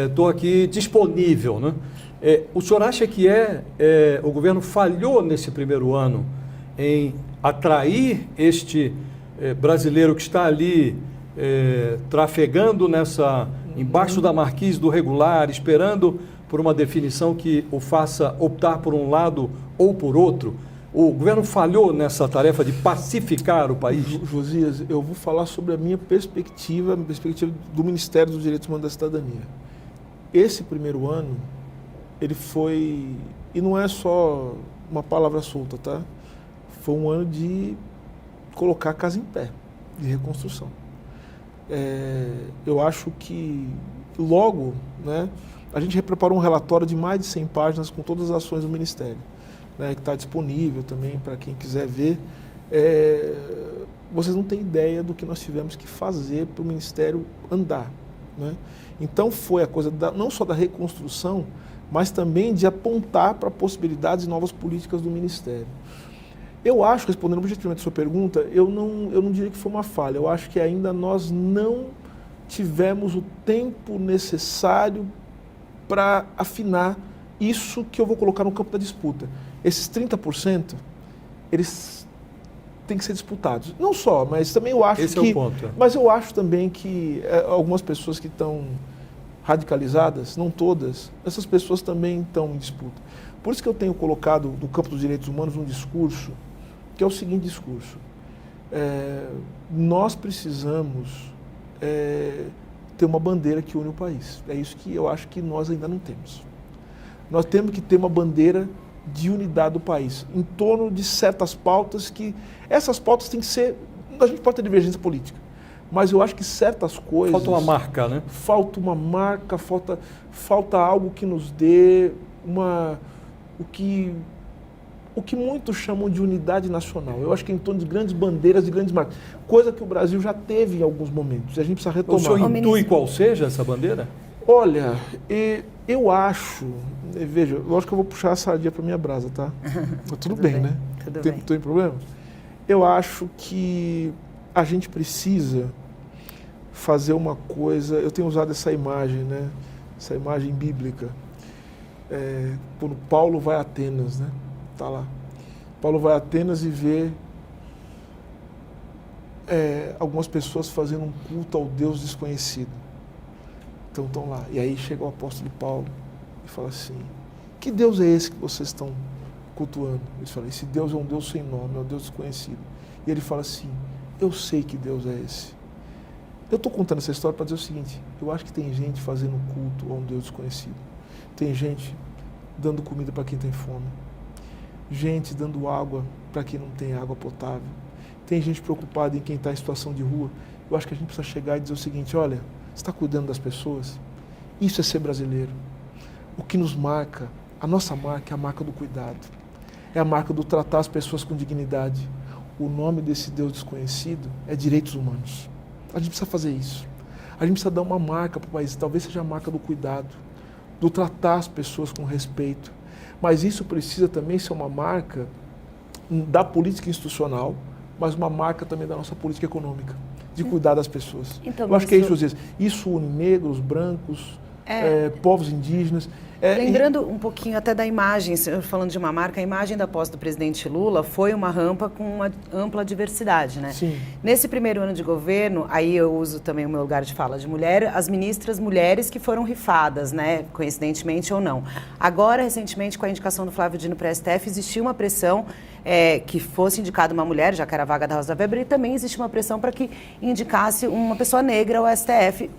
estou aqui disponível, né? O senhor acha que o governo falhou nesse primeiro ano em atrair este brasileiro que está ali trafegando embaixo da marquise do regular, esperando por uma definição que o faça optar por um lado ou por outro? O governo falhou nessa tarefa de pacificar o país? Josias, eu vou falar sobre a minha perspectiva do Ministério dos Direitos Humanos da Cidadania. Esse primeiro ano, ele foi, e não é só uma palavra solta, tá? Foi um ano de colocar a casa em pé, de reconstrução. Eu acho que logo, né, a gente preparou um relatório de mais de 100 páginas com todas as ações do Ministério, né, que está disponível também para quem quiser ver. Vocês não têm ideia do que nós tivemos que fazer para o Ministério andar, né? Então foi a coisa não só da reconstrução, mas também de apontar para possibilidades de novas políticas do Ministério. Eu acho, respondendo objetivamente a sua pergunta, eu não diria que foi uma falha. Eu acho que ainda nós não tivemos o tempo necessário para afinar isso que eu vou colocar no campo da disputa. Esses 30%, eles têm que ser disputados. Não só, mas também eu acho Esse é o ponto. Mas eu acho também que algumas pessoas que estão radicalizadas, não todas, essas pessoas também estão em disputa. Por isso que eu tenho colocado no campo dos direitos humanos um discurso, que é o seguinte discurso. Nós precisamos ter uma bandeira que une o país. É isso que eu acho que nós ainda não temos. Nós temos que ter uma bandeira de unidade do país, em torno de certas pautas que... Essas pautas têm que ser... A gente pode ter divergência política, mas eu acho que certas coisas... Falta uma marca, né? Falta uma marca, falta algo que nos dê o que muitos chamam de unidade nacional. Eu acho que é em torno de grandes bandeiras e grandes marcas. Coisa que o Brasil já teve em alguns momentos. A gente precisa retomar. O senhor intui qual seja essa bandeira? Olha, eu acho... Veja, eu acho que eu vou puxar a sardinha para minha brasa, tá? Mas tudo bem, né? Tudo bem. Tem problema? Eu acho que a gente precisa fazer uma coisa... Eu tenho usado essa imagem, né? Essa imagem bíblica. Quando Paulo vai a Atenas, né? Tá lá. Paulo vai a Atenas e vê algumas pessoas fazendo um culto ao Deus desconhecido. Então estão lá. E aí chega o apóstolo Paulo e fala assim: que Deus é esse que vocês estão cultuando? Eles falam: esse Deus é um Deus sem nome, é um Deus desconhecido. E ele fala assim: eu sei que Deus é esse. Eu estou contando essa história para dizer o seguinte: eu acho que tem gente fazendo culto a um Deus desconhecido. Tem gente dando comida para quem tem fome. Gente dando água para quem não tem água potável. Tem gente preocupada em quem está em situação de rua. Eu acho que a gente precisa chegar e dizer o seguinte: olha, você está cuidando das pessoas? Isso é ser brasileiro. O que nos marca, a nossa marca é a marca do cuidado. É a marca do tratar as pessoas com dignidade. O nome desse Deus desconhecido é direitos humanos. A gente precisa fazer isso. A gente precisa dar uma marca para o país. Talvez seja a marca do cuidado, do tratar as pessoas com respeito. Mas isso precisa também ser uma marca da política institucional, mas uma marca também da nossa política econômica, de cuidar das pessoas. Então, eu acho que é isso, às vezes. Isso une negros, brancos, povos indígenas. Lembrando um pouquinho até da imagem, falando de uma marca, a imagem da posse do presidente Lula foi uma rampa com uma ampla diversidade, né? Sim. Nesse primeiro ano de governo, aí eu uso também o meu lugar de fala de mulher, as ministras mulheres que foram rifadas, né? Coincidentemente ou não. Agora, recentemente, com a indicação do Flávio Dino para a STF, existiu uma pressão que fosse indicada uma mulher, já que era a vaga da Rosa Weber, e também existe uma pressão para que indicasse uma pessoa negra ao STF,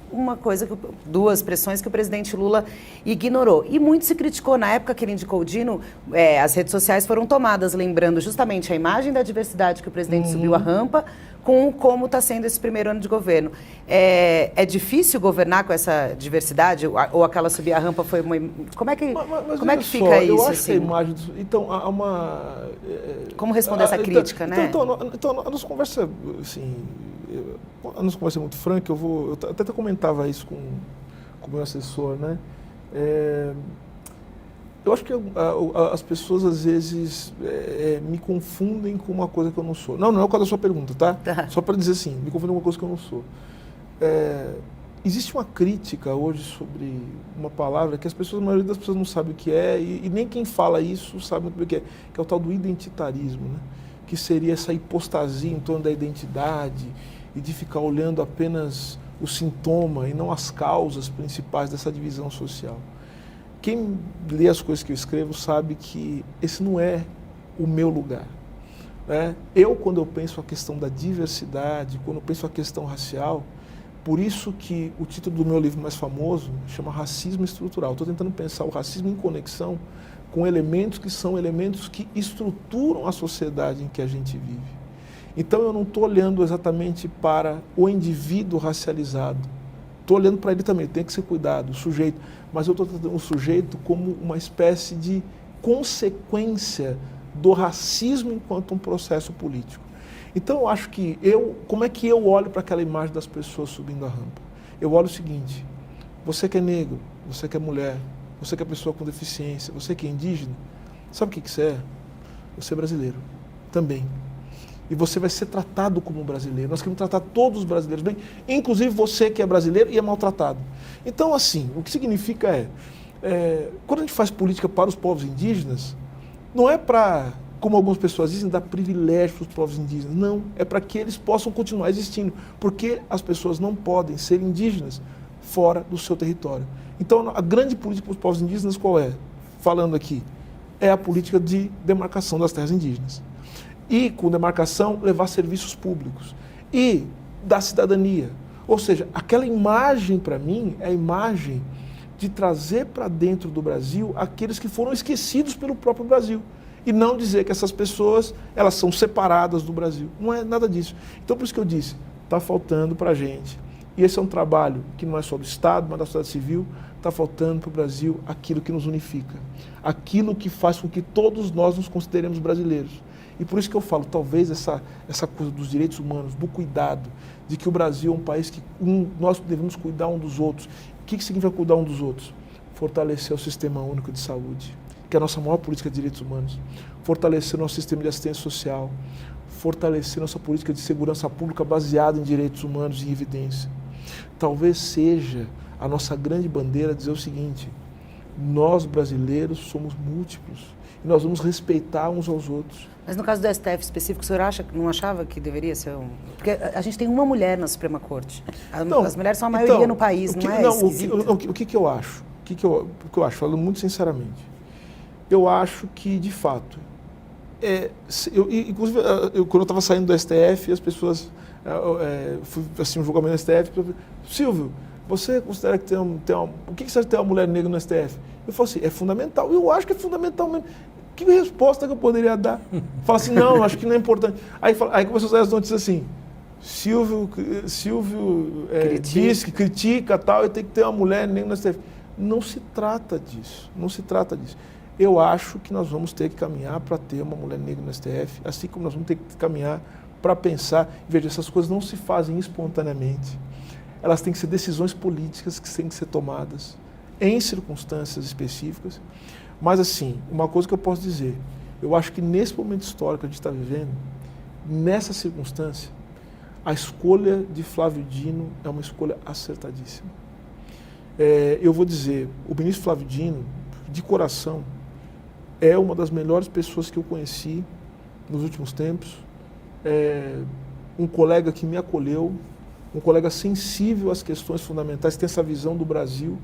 duas pressões que o presidente Lula ignorou. E muito se criticou na época que ele indicou o Dino, as redes sociais foram tomadas, lembrando justamente a imagem da diversidade que o presidente subiu a rampa, com como está sendo esse primeiro ano de governo. É difícil governar com essa diversidade? Ou aquela subir a rampa foi uma... Como é que, como é que fica só, isso? Eu acho assim? que a imagem... Então, há uma... Como responder essa crítica, né? Então, a nossa conversa, assim... A nossa conversa é muito franca, eu até comentava isso com o meu assessor, né? Eu acho que as pessoas, às vezes, me confundem com uma coisa que eu não sou. Não é o caso da sua pergunta, tá? Só para dizer assim, me confundem com uma coisa que eu não sou. Existe uma crítica hoje sobre uma palavra que a maioria das pessoas não sabe o que é, e nem quem fala isso sabe muito bem o que é o tal do identitarismo, né? Que seria essa hipostasia em torno da identidade e de ficar olhando apenas o sintoma e não as causas principais dessa divisão social. Quem lê as coisas que eu escrevo sabe que esse não é o meu lugar, né? Quando eu penso a questão da diversidade, quando eu penso a questão racial, por isso que o título do meu livro mais famoso chama Racismo Estrutural. Estou tentando pensar o racismo em conexão com elementos que são elementos que estruturam a sociedade em que a gente vive. Então eu não estou olhando exatamente para o indivíduo racializado. Estou olhando para ele também, tem que ser cuidado, o sujeito. Mas eu estou tratando o sujeito como uma espécie de consequência do racismo enquanto um processo político. Então eu acho que como é que eu olho para aquela imagem das pessoas subindo a rampa? Eu olho o seguinte: você que é negro, você que é mulher, você que é pessoa com deficiência, você que é indígena, sabe o que você é? Você é brasileiro também. E você vai ser tratado como um brasileiro. Nós queremos tratar todos os brasileiros bem, inclusive você que é brasileiro e é maltratado. Então, assim, o que significa quando a gente faz política para os povos indígenas, não é para, como algumas pessoas dizem, dar privilégio para os povos indígenas. Não, é para que eles possam continuar existindo, porque as pessoas não podem ser indígenas fora do seu território. Então, a grande política para os povos indígenas qual é? Falando aqui, é a política de demarcação das terras indígenas. E, com demarcação, levar serviços públicos. E da cidadania. Ou seja, aquela imagem, para mim, é a imagem de trazer para dentro do Brasil aqueles que foram esquecidos pelo próprio Brasil. E não dizer que essas pessoas, elas são separadas do Brasil. Não é nada disso. Então, por isso que eu disse, está faltando para a gente. E esse é um trabalho que não é só do Estado, mas da sociedade civil, está faltando para o Brasil aquilo que nos unifica. Aquilo que faz com que todos nós nos consideremos brasileiros. E por isso que eu falo, talvez essa coisa dos direitos humanos, do cuidado, de que o Brasil é um país que nós devemos cuidar um dos outros. O que significa cuidar um dos outros? Fortalecer o Sistema Único de Saúde, que é a nossa maior política de direitos humanos. Fortalecer o nosso sistema de assistência social. Fortalecer nossa política de segurança pública baseada em direitos humanos e em evidência. Talvez seja a nossa grande bandeira dizer o seguinte: nós brasileiros somos múltiplos e nós vamos respeitar uns aos outros. Mas no caso do STF específico, o senhor não achava que deveria ser um... Porque a gente tem uma mulher na Suprema Corte. As mulheres são a maioria no país, não é? O que eu acho? O que eu acho? Falando muito sinceramente. Eu acho que, de fato, inclusive, quando eu estava saindo do STF, as pessoas... assim, um julgamento no STF, Silvio, você considera que o que você acha de ter uma mulher negra no STF? Eu falo assim, é fundamental. Eu acho que é fundamental mesmo. Que resposta que eu poderia dar? Fala assim, não, acho que não é importante. Aí começou a sair as notícias assim, Silvio diz que critica tal, e tem que ter uma mulher negra no STF. Não se trata disso, não se trata disso. Eu acho que nós vamos ter que caminhar para ter uma mulher negra no STF, assim como nós vamos ter que caminhar para pensar, veja, essas coisas não se fazem espontaneamente. Elas têm que ser decisões políticas que têm que ser tomadas em circunstâncias específicas. Mas, assim, uma coisa que eu posso dizer, eu acho que nesse momento histórico que a gente está vivendo, nessa circunstância, a escolha de Flávio Dino é uma escolha acertadíssima. Eu vou dizer, o ministro Flávio Dino, de coração, é uma das melhores pessoas que eu conheci nos últimos tempos, um colega que me acolheu, um colega sensível às questões fundamentais, tem essa visão do Brasil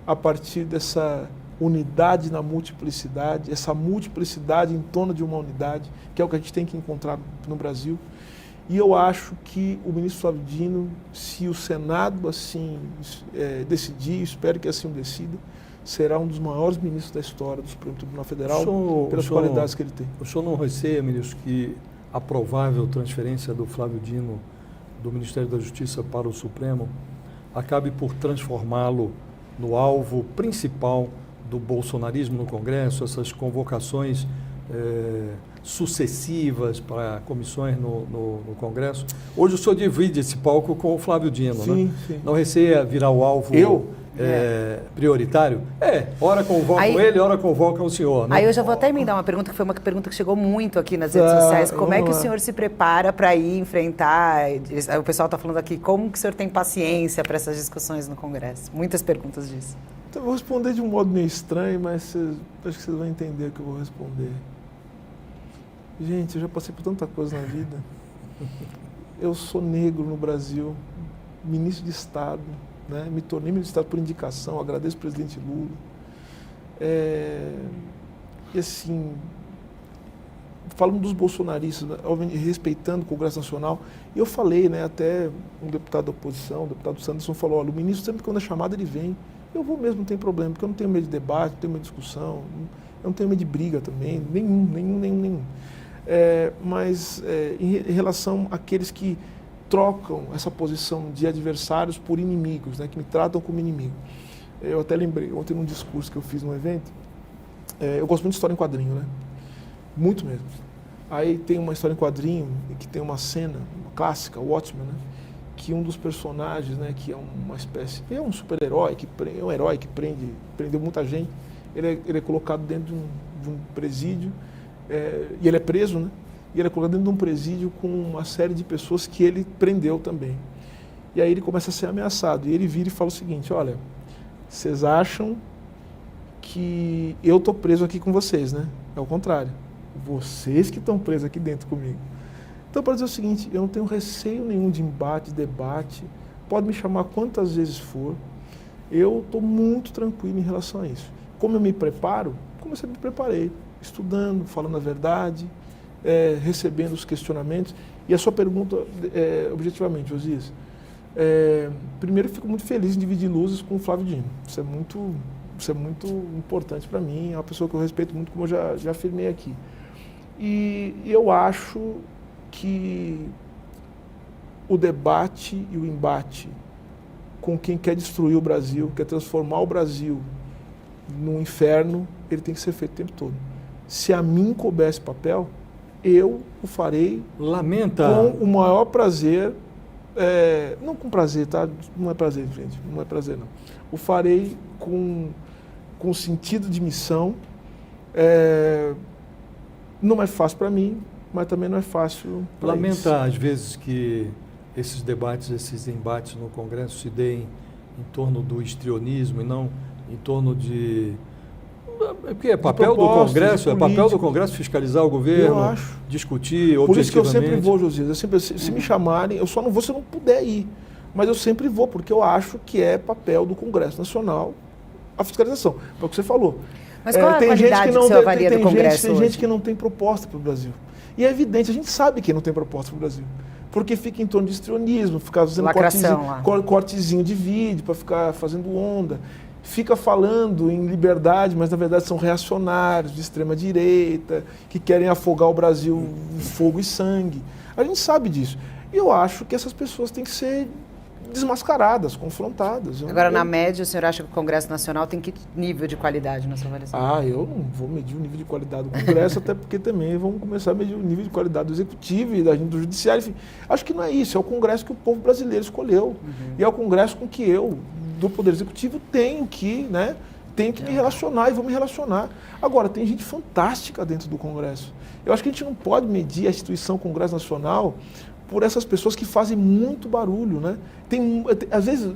a partir dessa unidade na multiplicidade, essa multiplicidade em torno de uma unidade, que é o que a gente tem que encontrar no Brasil. E eu acho que o ministro Flávio Dino, se o Senado assim decidir, espero que assim o decida, será um dos maiores ministros da história do Supremo Tribunal Federal, pelas qualidades que ele tem. O senhor não receia, ministro, que a provável transferência do Flávio Dino do Ministério da Justiça para o Supremo acabe por transformá-lo no alvo principal do bolsonarismo no Congresso, essas convocações sucessivas para comissões no Congresso. Hoje o senhor divide esse palco com o Flávio Dino, sim, né? Sim. Não receia virar o alvo prioritário? Ora convocam ele, ora convocam o senhor. Né? Aí eu já vou até emendar uma pergunta, que foi uma pergunta que chegou muito aqui nas redes sociais. Como é que o senhor se prepara para ir enfrentar? O pessoal está falando aqui, como que o senhor tem paciência para essas discussões no Congresso? Muitas perguntas disso. Então, eu vou responder de um modo meio estranho, mas acho que vocês vão entender o que eu vou responder. Gente, eu já passei por tanta coisa na vida. Eu sou negro no Brasil, ministro de Estado, né? Me tornei ministro de Estado por indicação, agradeço o presidente Lula. E assim, falando dos bolsonaristas, respeitando o Congresso Nacional, e eu falei, né, até um deputado da oposição, o deputado Sanderson, falou, olha, o ministro sempre quando é chamado ele vem. Eu vou mesmo, não tem problema, porque eu não tenho medo de debate, não tenho medo de discussão, eu não tenho medo de briga também, nenhum. Mas em relação àqueles que trocam essa posição de adversários por inimigos, né, que me tratam como inimigo. Eu até lembrei, ontem num discurso que eu fiz num evento, eu gosto muito de história em quadrinho, né? Muito mesmo. Aí tem uma história em quadrinho que tem uma cena uma clássica, o Watchmen, né? Que um dos personagens, né, que é uma espécie, é um super-herói, é um herói que prendeu muita gente, ele é colocado dentro de um presídio, e ele é preso, né? E ele é colocado dentro de um presídio com uma série de pessoas que ele prendeu também. E aí ele começa a ser ameaçado, e ele vira e fala o seguinte, olha, vocês acham que eu estou preso aqui com vocês, né? É o contrário, vocês que estão presos aqui dentro comigo. Então, para dizer o seguinte, eu não tenho receio nenhum de embate, debate, pode me chamar quantas vezes for, eu estou muito tranquilo em relação a isso. Como eu me preparo? Como eu sempre me preparei, estudando, falando a verdade, recebendo os questionamentos. E a sua pergunta, objetivamente, Josias, primeiro eu fico muito feliz em dividir luzes com o Flávio Dino. Isso é muito importante para mim, é uma pessoa que eu respeito muito, como eu já afirmei aqui. E eu acho que o debate e o embate com quem quer destruir o Brasil, quer transformar o Brasil num inferno, ele tem que ser feito o tempo todo. Se a mim couber esse papel, eu o farei com o maior prazer, não com prazer, tá? Não é prazer, gente, não é prazer não. O farei com sentido de missão, não é fácil para mim, mas também não é fácil para eles. Lamenta, às vezes, que esses debates, esses embates no Congresso se deem em torno do histrionismo e não em torno de... Porque é papel do Congresso, fiscalizar o governo, discutir objetivamente. Por isso que eu sempre vou, Josias. Se me chamarem, eu só não vou se eu não puder ir. Mas eu sempre vou, porque eu acho que é papel do Congresso Nacional a fiscalização. É o que você falou. Mas qual é a qualidade que você avalia do Congresso hoje? Tem gente que não tem proposta para o Brasil. E é evidente, a gente sabe que não tem proposta para o Brasil. Porque fica em torno de histrionismo, fica fazendo cortezinho de vídeo para ficar fazendo onda. Fica falando em liberdade, mas na verdade são reacionários de extrema direita, que querem afogar o Brasil em fogo e sangue. A gente sabe disso. E eu acho que essas pessoas têm que ser desmascaradas, confrontadas. Agora, na média, o senhor acha que o Congresso Nacional tem que nível de qualidade na sua avaliação? Eu não vou medir o nível de qualidade do Congresso, até porque também vamos começar a medir o nível de qualidade do Executivo e do Judiciário. Enfim, acho que não é isso, é o Congresso que o povo brasileiro escolheu. E é o Congresso com que eu, do Poder Executivo, tenho que me relacionar e vou me relacionar. Agora, tem gente fantástica dentro do Congresso. Eu acho que a gente não pode medir a instituição Congresso Nacional por essas pessoas que fazem muito barulho, né? Às vezes,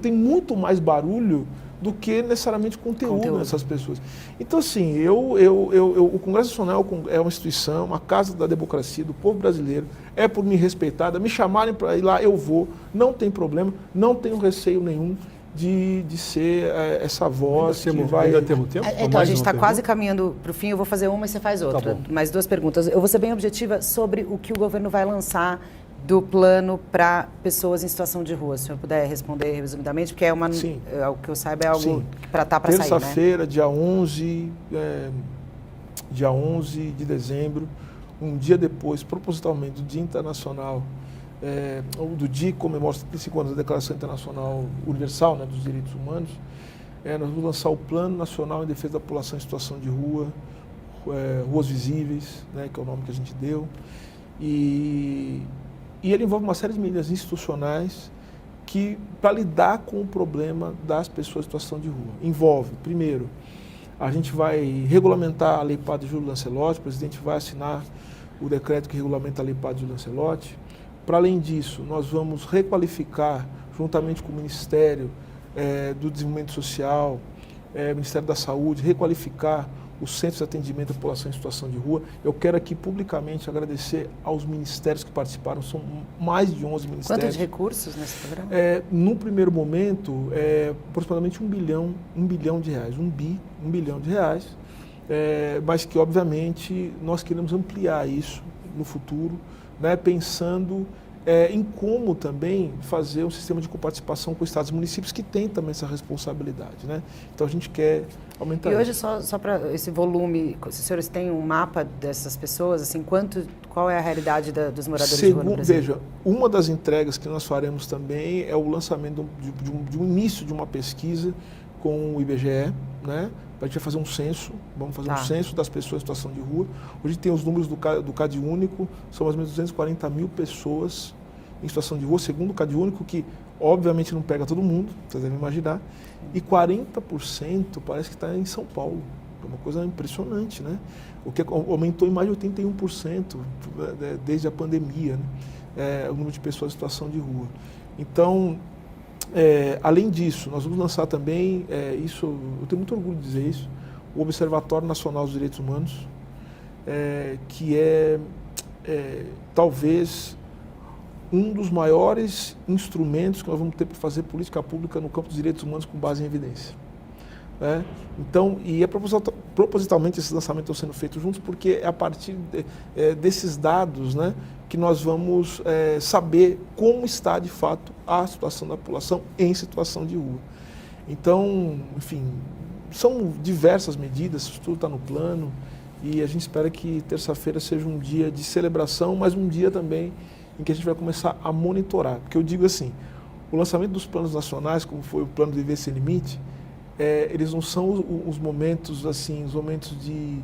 tem muito mais barulho do que necessariamente conteúdo nessas pessoas. Então, assim, o Congresso Nacional é uma instituição, uma casa da democracia, do povo brasileiro, é por me respeitada, me chamarem para ir lá, eu vou, não tem problema, não tenho receio nenhum de ser essa voz que vai... Ainda temos tempo? Então, a gente está quase caminhando para o fim, eu vou fazer uma e você faz outra. Tá, mais duas perguntas. Eu vou ser bem objetiva sobre o que o governo vai lançar do plano para pessoas em situação de rua. Se o senhor puder responder resumidamente, porque o que eu saiba é algo para sair, né? Terça-feira, dia 11 de dezembro, um dia depois, propositalmente, do Dia Internacional, do dia que comemora os 35 anos da Declaração Internacional Universal, né, dos Direitos Humanos, nós vamos lançar o Plano Nacional em Defesa da População em Situação de Rua, Ruas Visíveis, né, que é o nome que a gente deu, e ele envolve uma série de medidas institucionais que, para lidar com o problema das pessoas em situação de rua, envolve, primeiro, a gente vai regulamentar a Lei Padre Júlio Lancelotti, o presidente vai assinar o decreto que regulamenta a Lei Padre Júlio Lancelotti. Para além disso, nós vamos requalificar, juntamente com o Ministério do Desenvolvimento Social, Ministério da Saúde, requalificar os centros de atendimento à população em situação de rua. Eu quero aqui publicamente agradecer aos ministérios que participaram, são mais de 11 ministérios. Quantos recursos nesse programa? No primeiro momento, aproximadamente 1 bilhão de reais, 1 bilhão de reais, mas que obviamente nós queremos ampliar isso no futuro, né, pensando em como também fazer um sistema de coparticipação com estados e municípios que têm também essa responsabilidade, né? Então a gente quer aumentar. E hoje, só para esse volume, se os senhores têm um mapa dessas pessoas, assim, qual é a realidade dos moradores de rua no Brasil? Veja, uma das entregas que nós faremos também é o lançamento de um início de uma pesquisa com o IBGE, né? A gente vai fazer um censo, vamos fazer um censo das pessoas em situação de rua. Hoje tem os números do CAD Único, são mais ou menos 240 mil pessoas em situação de rua, segundo o CAD Único, que obviamente não pega todo mundo, vocês devem imaginar, e 40% parece que está em São Paulo. É uma coisa impressionante, né? O que aumentou em mais de 81% desde a pandemia, né? O número de pessoas em situação de rua. Então, além disso, nós vamos lançar também, isso, eu tenho muito orgulho de dizer isso, o Observatório Nacional dos Direitos Humanos, que talvez um dos maiores instrumentos que nós vamos ter para fazer política pública no campo dos direitos humanos com base em evidência. Então, e propositalmente esses lançamentos estão sendo feitos juntos, porque é a partir desses dados, né, que nós vamos saber como está de fato a situação da população em situação de rua. Então, enfim, são diversas medidas, isso tudo está no plano, e a gente espera que terça-feira seja um dia de celebração, mas um dia também em que a gente vai começar a monitorar. Porque eu digo assim, o lançamento dos planos nacionais, como foi o plano Viver Sem Limite, eles não são os momentos assim, os momentos de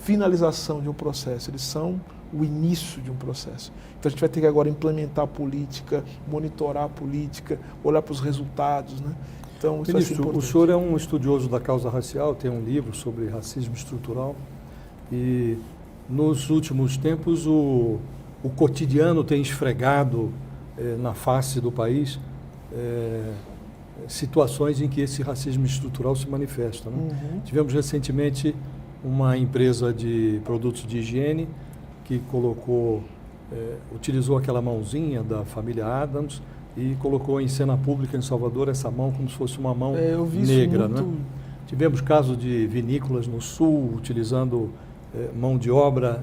finalização de um processo, eles são o início de um processo. Então a gente vai ter que agora implementar a política, monitorar a política, olhar para os resultados, né? Então, isso Ministro, vai ser importante. O senhor é um estudioso da causa racial, tem um livro sobre racismo estrutural e nos últimos tempos o cotidiano tem esfregado na face do país situações em que esse racismo estrutural se manifesta, né? Uhum. Tivemos recentemente uma empresa de produtos de higiene que utilizou aquela mãozinha da família Adams e colocou em cena pública em Salvador essa mão como se fosse uma mão negra, né? Tivemos casos de vinícolas no sul utilizando mão de obra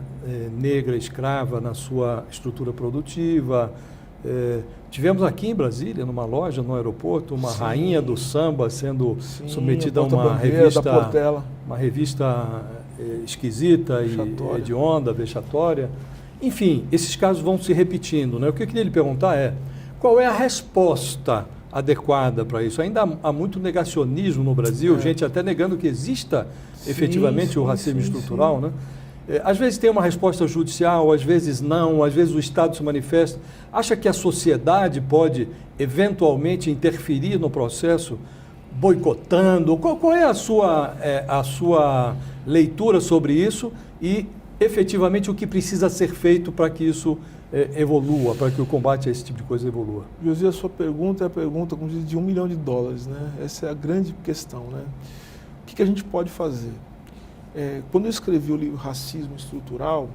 negra escrava na sua estrutura produtiva. Tivemos aqui em Brasília, numa loja, no aeroporto, uma rainha do samba sendo submetida a uma revista esquisita e hedionda, vexatória. Enfim, esses casos vão se repetindo, né? O que eu queria lhe perguntar qual é a resposta adequada para isso? Ainda há muito negacionismo no Brasil, gente até negando que exista efetivamente o racismo estrutural, né? Às vezes tem uma resposta judicial, às vezes não, às vezes o Estado se manifesta. Acha que a sociedade pode eventualmente interferir no processo, boicotando? Qual é a sua leitura sobre isso e efetivamente o que precisa ser feito para que isso evolua, para que o combate a esse tipo de coisa evolua? José, a sua pergunta é a pergunta, como diz, de $1 milhão, né? Essa é a grande questão, né? O que a gente pode fazer? Quando eu escrevi o livro Racismo Estrutural,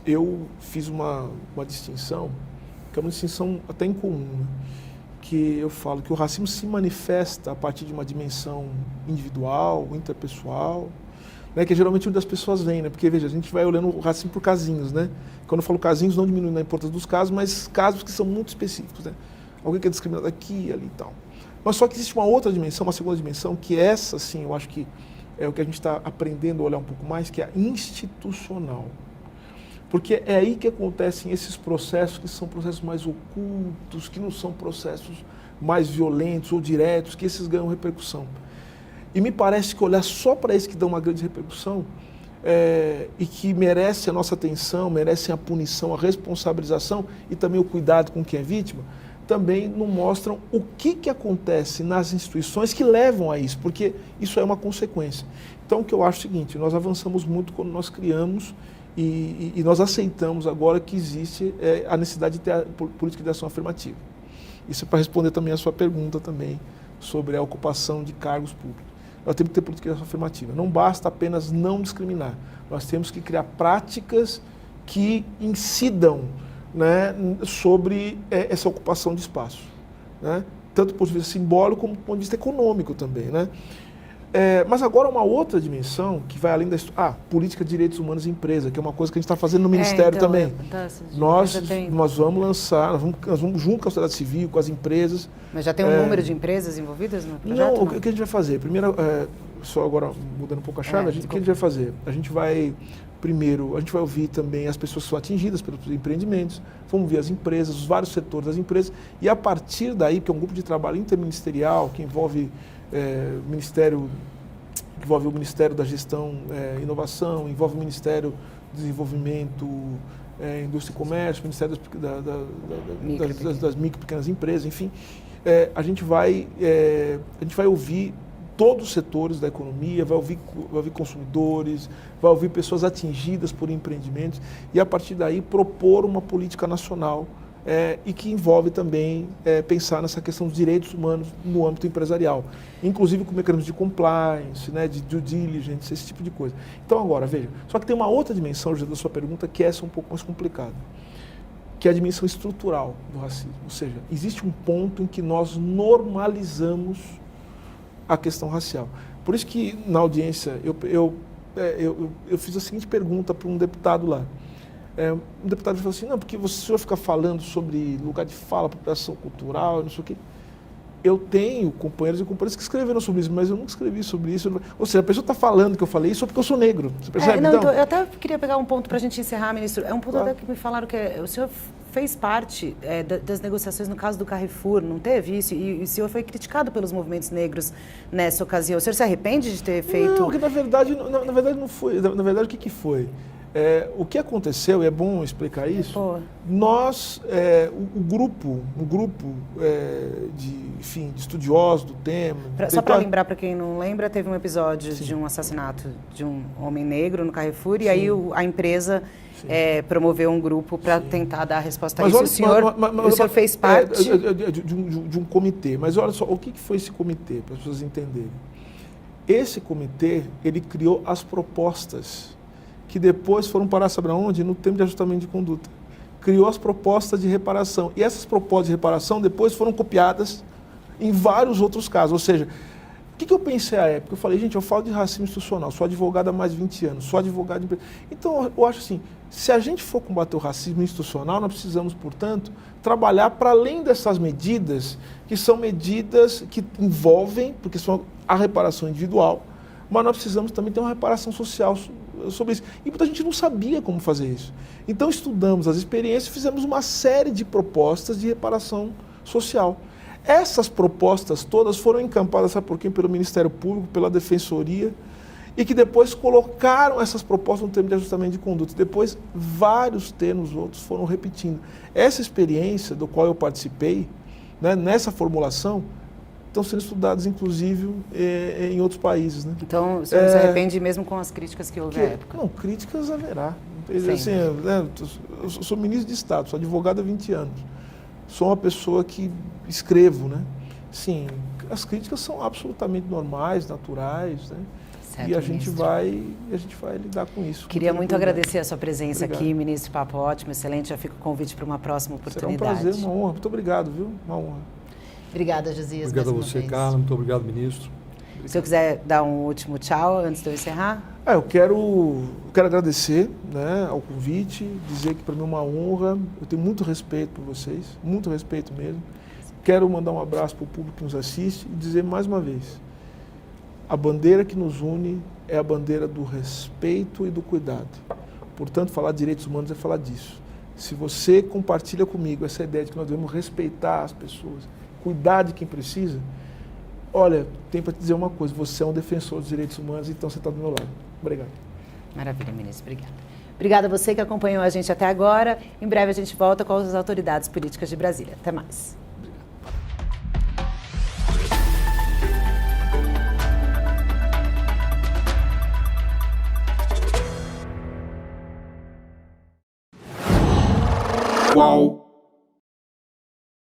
eu fiz uma distinção, que é uma distinção até incomum, né? Que eu falo que o racismo se manifesta a partir de uma dimensão individual, interpessoal, né? Que é geralmente onde as pessoas vêm, né? Porque, veja, a gente vai olhando o racismo por casinhos, né? Quando eu falo casinhos, não diminuindo a importância dos casos, mas casos que são muito específicos, né? Alguém que é discriminado aqui, ali e tal. Mas só que existe uma outra dimensão, uma segunda dimensão, que essa, sim, eu acho que é o que a gente está aprendendo a olhar um pouco mais, que é a institucional. Porque é aí que acontecem esses processos que são processos mais ocultos, que não são processos mais violentos ou diretos, que esses ganham repercussão. E me parece que olhar só para esses que dão uma grande repercussão e que merecem a nossa atenção, merecem a punição, a responsabilização e também o cuidado com quem é vítima, também não mostram o que acontece nas instituições que levam a isso, porque isso é uma consequência. Então, o que eu acho é o seguinte, nós avançamos muito quando nós criamos e nós aceitamos agora que existe a necessidade de ter a política de ação afirmativa. Isso é para responder também a sua pergunta também sobre a ocupação de cargos públicos. Nós temos que ter política de ação afirmativa. Não basta apenas não discriminar. Nós temos que criar práticas que incidam, né, sobre essa ocupação de espaço, né? Tanto do ponto de vista simbólico como do ponto de vista econômico também, né? Mas agora uma outra dimensão que vai além da política de direitos humanos em empresa, que é uma coisa que a gente está fazendo no Ministério também. Nós vamos lançar, nós vamos junto com a sociedade civil, com as empresas. Mas já tem um número de empresas envolvidas no projeto? Não, o que a gente vai fazer? Primeiro, só agora mudando um pouco a chave, o que a gente vai fazer? A gente vai ouvir também as pessoas que são atingidas pelos empreendimentos, vamos ouvir as empresas, os vários setores das empresas, e a partir daí, que é um grupo de trabalho interministerial, que envolve o Ministério da Gestão e Inovação, envolve o Ministério do Desenvolvimento, Indústria e Comércio, o Ministério das micro e pequenas empresas, enfim, a gente vai ouvir todos os setores da economia, vai ouvir consumidores, vai ouvir pessoas atingidas por empreendimentos e, a partir daí, propor uma política nacional e que envolve também pensar nessa questão dos direitos humanos no âmbito empresarial, inclusive com mecanismos de compliance, né, de due diligence, esse tipo de coisa. Então, agora, veja, só que tem uma outra dimensão da sua pergunta que essa é um pouco mais complicada, que é a dimensão estrutural do racismo. Ou seja, existe um ponto em que nós normalizamos a questão racial. Por isso que, na audiência, eu fiz a seguinte pergunta para um deputado lá. Um deputado falou assim, não, porque o senhor fica falando sobre lugar de fala, apropriação cultural, não sei o quê. Eu tenho companheiros e companheiras que escreveram sobre isso, mas eu nunca escrevi sobre isso. Ou seja, a pessoa está falando que eu falei isso só porque eu sou negro. Você percebe? Então, eu até queria pegar um ponto para a gente encerrar, ministro. É um ponto claro. até que me falaram que o senhor fez parte das negociações no caso do Carrefour, não teve isso? E o senhor foi criticado pelos movimentos negros nessa ocasião. O senhor se arrepende de ter feito... Não, porque na verdade não foi. Na verdade, o que foi? O que aconteceu, e é bom explicar isso, nós, o grupo de estudiosos do tema... Só para lembrar, para quem não lembra, teve um episódio de um assassinato de um homem negro no Carrefour, e aí a empresa promoveu um grupo para tentar dar a resposta a isso. O senhor fez parte... de um comitê, mas olha só, o que foi esse comitê, para as pessoas entenderem? Esse comitê, ele criou as propostas que depois foram parar, sabe onde? No tempo de ajustamento de conduta. Criou as propostas de reparação. E essas propostas de reparação depois foram copiadas em vários outros casos. Ou seja, o que eu pensei à época? Eu falei, gente, eu falo de racismo institucional, sou advogado há mais de 20 anos, sou advogado de... Então, eu acho assim, se a gente for combater o racismo institucional, nós precisamos, portanto, trabalhar para além dessas medidas, que são medidas que envolvem, porque são a reparação individual, mas nós precisamos também ter uma reparação social sobre isso. E muita gente não sabia como fazer isso. Então estudamos as experiências e fizemos uma série de propostas de reparação social. Essas propostas todas foram encampadas, sabe por quê? Pelo Ministério Público, pela Defensoria, e que depois colocaram essas propostas no termo de ajustamento de conduta. Depois, vários termos outros foram repetindo. Essa experiência do qual eu participei, né, nessa formulação, estão sendo estudados, inclusive, em outros países. Né? Então, o senhor não se arrepende mesmo com as críticas que houve à época? Não, críticas haverá. Assim, eu sou ministro de Estado, sou advogado há 20 anos. Sou uma pessoa que escrevo, né? Sim, as críticas são absolutamente normais, naturais, né? Certo, e a gente vai lidar com isso. Queria muito agradecer a sua presença Obrigado. Aqui, ministro. Papo ótimo, excelente. Já fica o convite para uma próxima oportunidade. Será um prazer, uma honra. Muito obrigado, viu? Uma honra. Obrigada, Josias. Obrigado a você, Carla. Muito obrigado, ministro. Se eu quiser dar um último tchau antes de eu encerrar. Eu quero agradecer, né, ao convite, dizer que para mim é uma honra. Eu tenho muito respeito por vocês, muito respeito mesmo. Quero mandar um abraço para o público que nos assiste e dizer mais uma vez, a bandeira que nos une é a bandeira do respeito e do cuidado. Portanto, falar de direitos humanos é falar disso. Se você compartilha comigo essa ideia de que nós devemos respeitar as pessoas, cuidar de quem precisa, olha, tenho para te dizer uma coisa, você é um defensor dos direitos humanos, então você está do meu lado. Obrigado. Maravilha, ministro. Obrigada. Obrigada a você que acompanhou a gente até agora. Em breve a gente volta com as autoridades políticas de Brasília. Até mais. Wow.